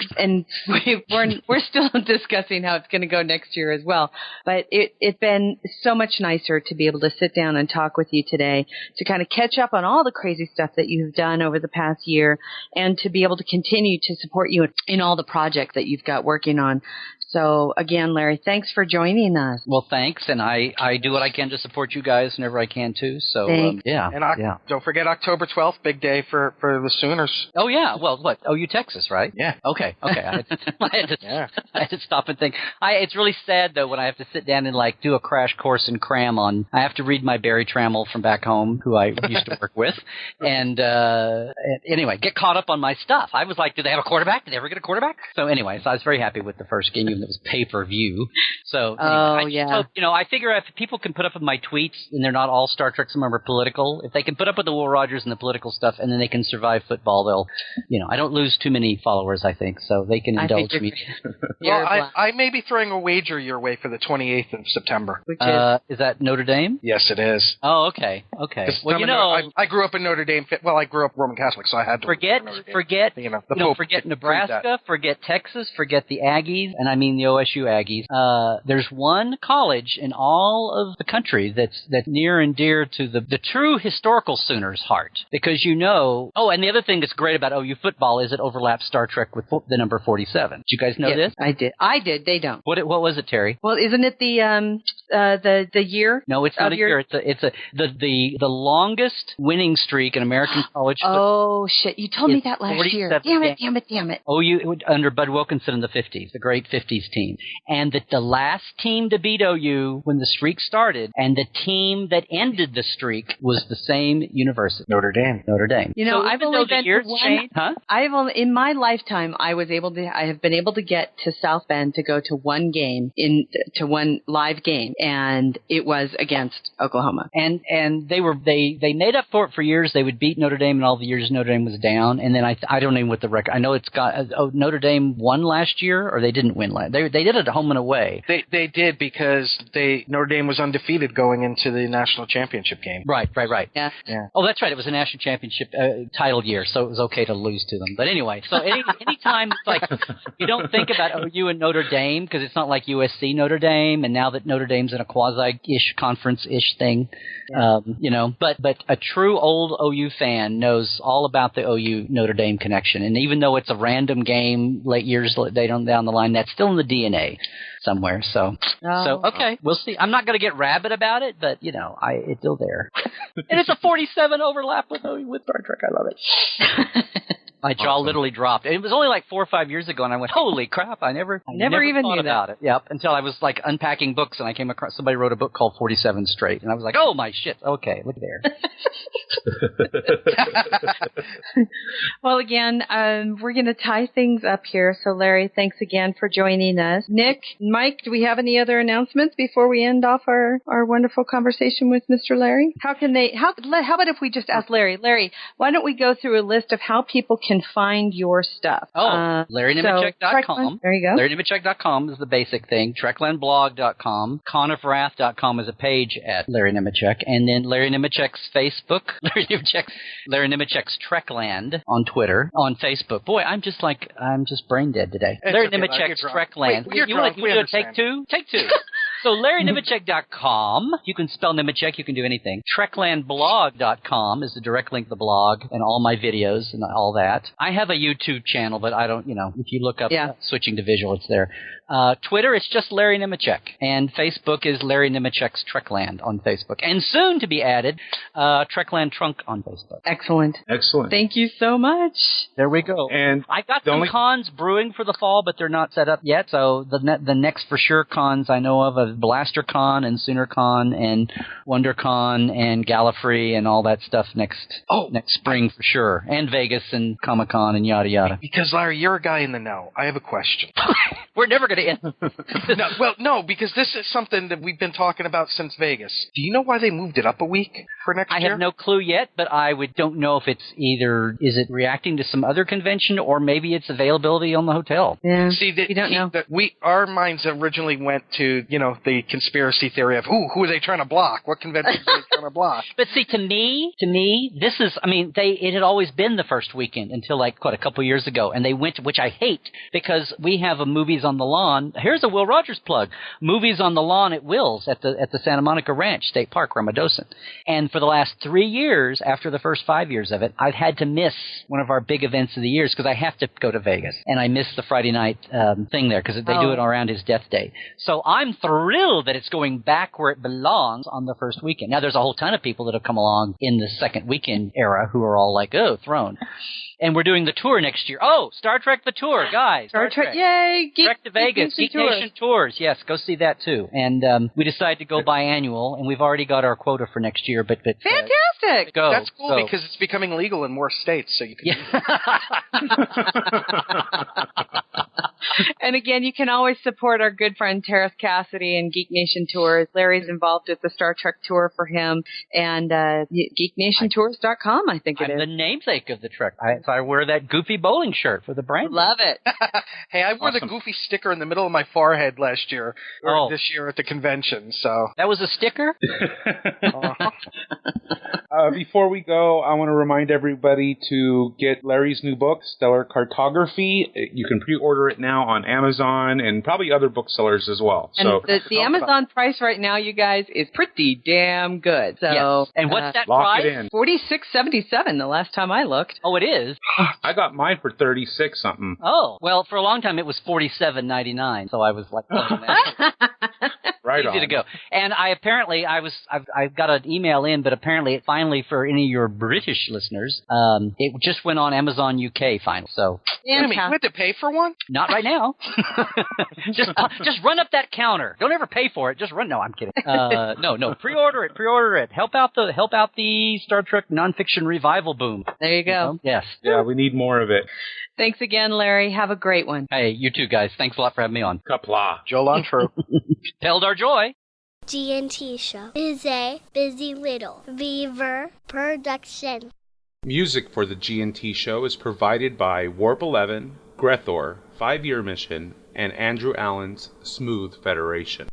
we're still discussing how it's going to go next year as well. But it's been so much nicer to be able to sit down and talk with you today, to kind of catch up on all the crazy stuff that you've done over the past year, and to be able to continue to support you in all the projects that you've got working on. So, again, Larry, thanks for joining us. Well, thanks, and I do what I can to support you guys whenever I can, too. So, yeah. And don't forget October 12th, big day for the Sooners. Oh, yeah. Well, what? OU Texas, right? Yeah. Okay. I had to stop and think. It's really sad, though, when I have to sit down and, do a crash course and cram on. I have to read my Barry Trammell from back home, who I used to work with, and anyway, get caught up on my stuff. I was like, do they have a quarterback? Did they ever get a quarterback? So, anyway, I was very happy with the first game, even that was pay-per-view. So yeah. I figure if people can put up with my tweets and they're not all Star Trek, some of them are political, if they can put up with the Will Rogers and the political stuff and then they can survive football, they'll, I don't lose too many followers, I think, so they can indulge me. Well, I may be throwing a wager your way for the 28th of September. Which is that Notre Dame? Yes, it is. Oh, okay. Well, I grew up in Notre Dame. Well, I grew up Roman Catholic, so I had to forget Nebraska, forget Texas, forget the Aggies, and I mean the OSU Aggies. There's one college in all of the country that's near and dear to the true historical Sooners' heart, because and the other thing that's great about OU football is it overlaps Star Trek with the number 47. Did you guys know this? I did. They don't. What was it, Terry? Well, isn't it the year? No, it's not a year. It's the longest winning streak in American college football. Oh shit! You told me that last year. Damn it. OU under Bud Wilkinson in the 50s, the great 50s team, and the last team to beat OU when the streak started, and the team that ended the streak was the same university, Notre Dame. I've only been to one. Huh? In my lifetime, I have been able to get to South Bend to go to one game to one live game, and it was against Oklahoma. And they made up for it for years. They would beat Notre Dame in all the years Notre Dame was down, and then I don't even know what the record. I know it's got Notre Dame won last year, or they didn't win last. They did it at home and away. They did because Notre Dame was undefeated going into the national championship game. Right. Yeah. Oh, that's right. It was a national championship title year, so it was okay to lose to them. But anyway, so anytime it's like you don't think about OU and Notre Dame because it's not like USC Notre Dame, and now that Notre Dame's in a quasi-ish conference-ish thing, But a true old OU fan knows all about the OU Notre Dame connection, and even though it's a random game late years down the line, that's still in the DNA somewhere. So okay, we'll see. I'm not going to get rabid about it, but it's still there, and it's a 47 overlap with Star Trek. I love it. My jaw literally dropped. It was only like 4 or 5 years ago, and I went, "Holy crap! I never even knew about it." Yep, until I was like unpacking books, and I came across somebody wrote a book called 47 Straight, and I was like, "Oh my shit! Okay, look there." Well, again, we're going to tie things up here. So, Larry, thanks again for joining us. Nick, Mike, do we have any other announcements before we end off our wonderful conversation with Mr. Larry? How about if we just ask Larry? Larry, why don't we go through a list of how people can find your stuff? LarryNemecek.com. There you go. LarryNemecek.com is the basic thing. TreklandBlog.com. Conofwrath.com is a page at Larry Nemecek. And then Larry Nemecek's Facebook. Larry Nemecek's Trekland on Twitter. On Facebook. Boy, I'm just brain dead today. Larry Nemecek's Trekland. You want to do a take two? Take two. So LarryNemecek.com. You can spell Nemecek. You can do anything. TreklandBlog.com is the direct link to the blog and all my videos and all that. I have a YouTube channel, but I don't, if you look up switching to visual, it's there. Twitter, it's just Larry Nemecek. And Facebook is Larry Nemecek's Trekland on Facebook. And soon to be added, Trekland Trunk on Facebook. Excellent. Thank you so much. There we go. And I've got some cons brewing for the fall, but they're not set up yet. So the next for sure cons I know of Blaster Con and Sooner Con and WonderCon and Gallifrey and all that stuff next spring for sure. And Vegas and Comic-Con and yada yada. Because, Larry, you're a guy in the know. I have a question. We're never going to end. No, because this is something that we've been talking about since Vegas. Do you know why they moved it up a week for next year? I have no clue yet, but I don't know if it's is it reacting to some other convention or maybe it's availability on the hotel. Yeah. See, we don't know. Our minds originally went to, the conspiracy theory of who are they trying to block? What convention are they trying to block? But see, to me, this is, it had always been the first weekend until a couple years ago, and they went, which I hate, because we have a Movies on the Lawn. Here's a Will Rogers plug. Movies on the Lawn at Will's at the Santa Monica Ranch State Park, where I'm a docent. And for the last 3 years, after the first 5 years of it, I've had to miss one of our big events of the years because I have to go to Vegas, and I missed the Friday night thing there because they do it around his death day. So I'm thrilled that it's going back where it belongs on the first weekend. Now, there's a whole ton of people that have come along in the second weekend era who are all like, oh, thrown. And we're doing the tour next year. Oh, Star Trek the tour, guys. Star Trek. Yay! Trek to Vegas. Geek Nation Tours. Yes, go see that too. And we decided to go biannual, and we've already got our quota for next year. But fantastic! That's cool because it's becoming legal in more states, so you can. And again, you can always support our good friend Terrace Cassidy and Geek Nation Tours. Larry's involved with the Star Trek tour for him, and geeknationtours.com, I think it I'm is. the namesake of the Trek. I wear that goofy bowling shirt for the brand. Love it. Hey, I wore the goofy sticker in the middle of my forehead last year, or this year at the convention, so. That was a sticker? Before we go, I want to remind everybody to get Larry's new book, Stellar Cartography. You can pre-order it now on Amazon and probably other booksellers as well. And So the Amazon price right now, you guys, is pretty damn good. So, yes. And what's that lock price? it in. $46.77 the last time I looked. Oh, it is? I got mine for $36 something. Oh, well, for a long time it was $47.99, so I was like, Right easy on. to go. And I got an email in, but apparently it finally, for any of your British listeners, it just went on Amazon UK finally. So Wait a minute, you had to pay for one? not right now. just run up that counter. Don't ever pay for it. Just run. No, I'm kidding. No. Pre-order it. Help out the Star Trek nonfiction revival boom. There you go. Yes. Yeah, we need more of it. Thanks again, Larry. Have a great one. Hey, you too, guys. Thanks a lot for having me on. Kapla. Joel on true. Peldar Joy. G&T Show is a busy little beaver production. Music for the G&T Show is provided by Warp 11, Grethor, 5 Year Mission, and Andrew Allen's Smooth Federation.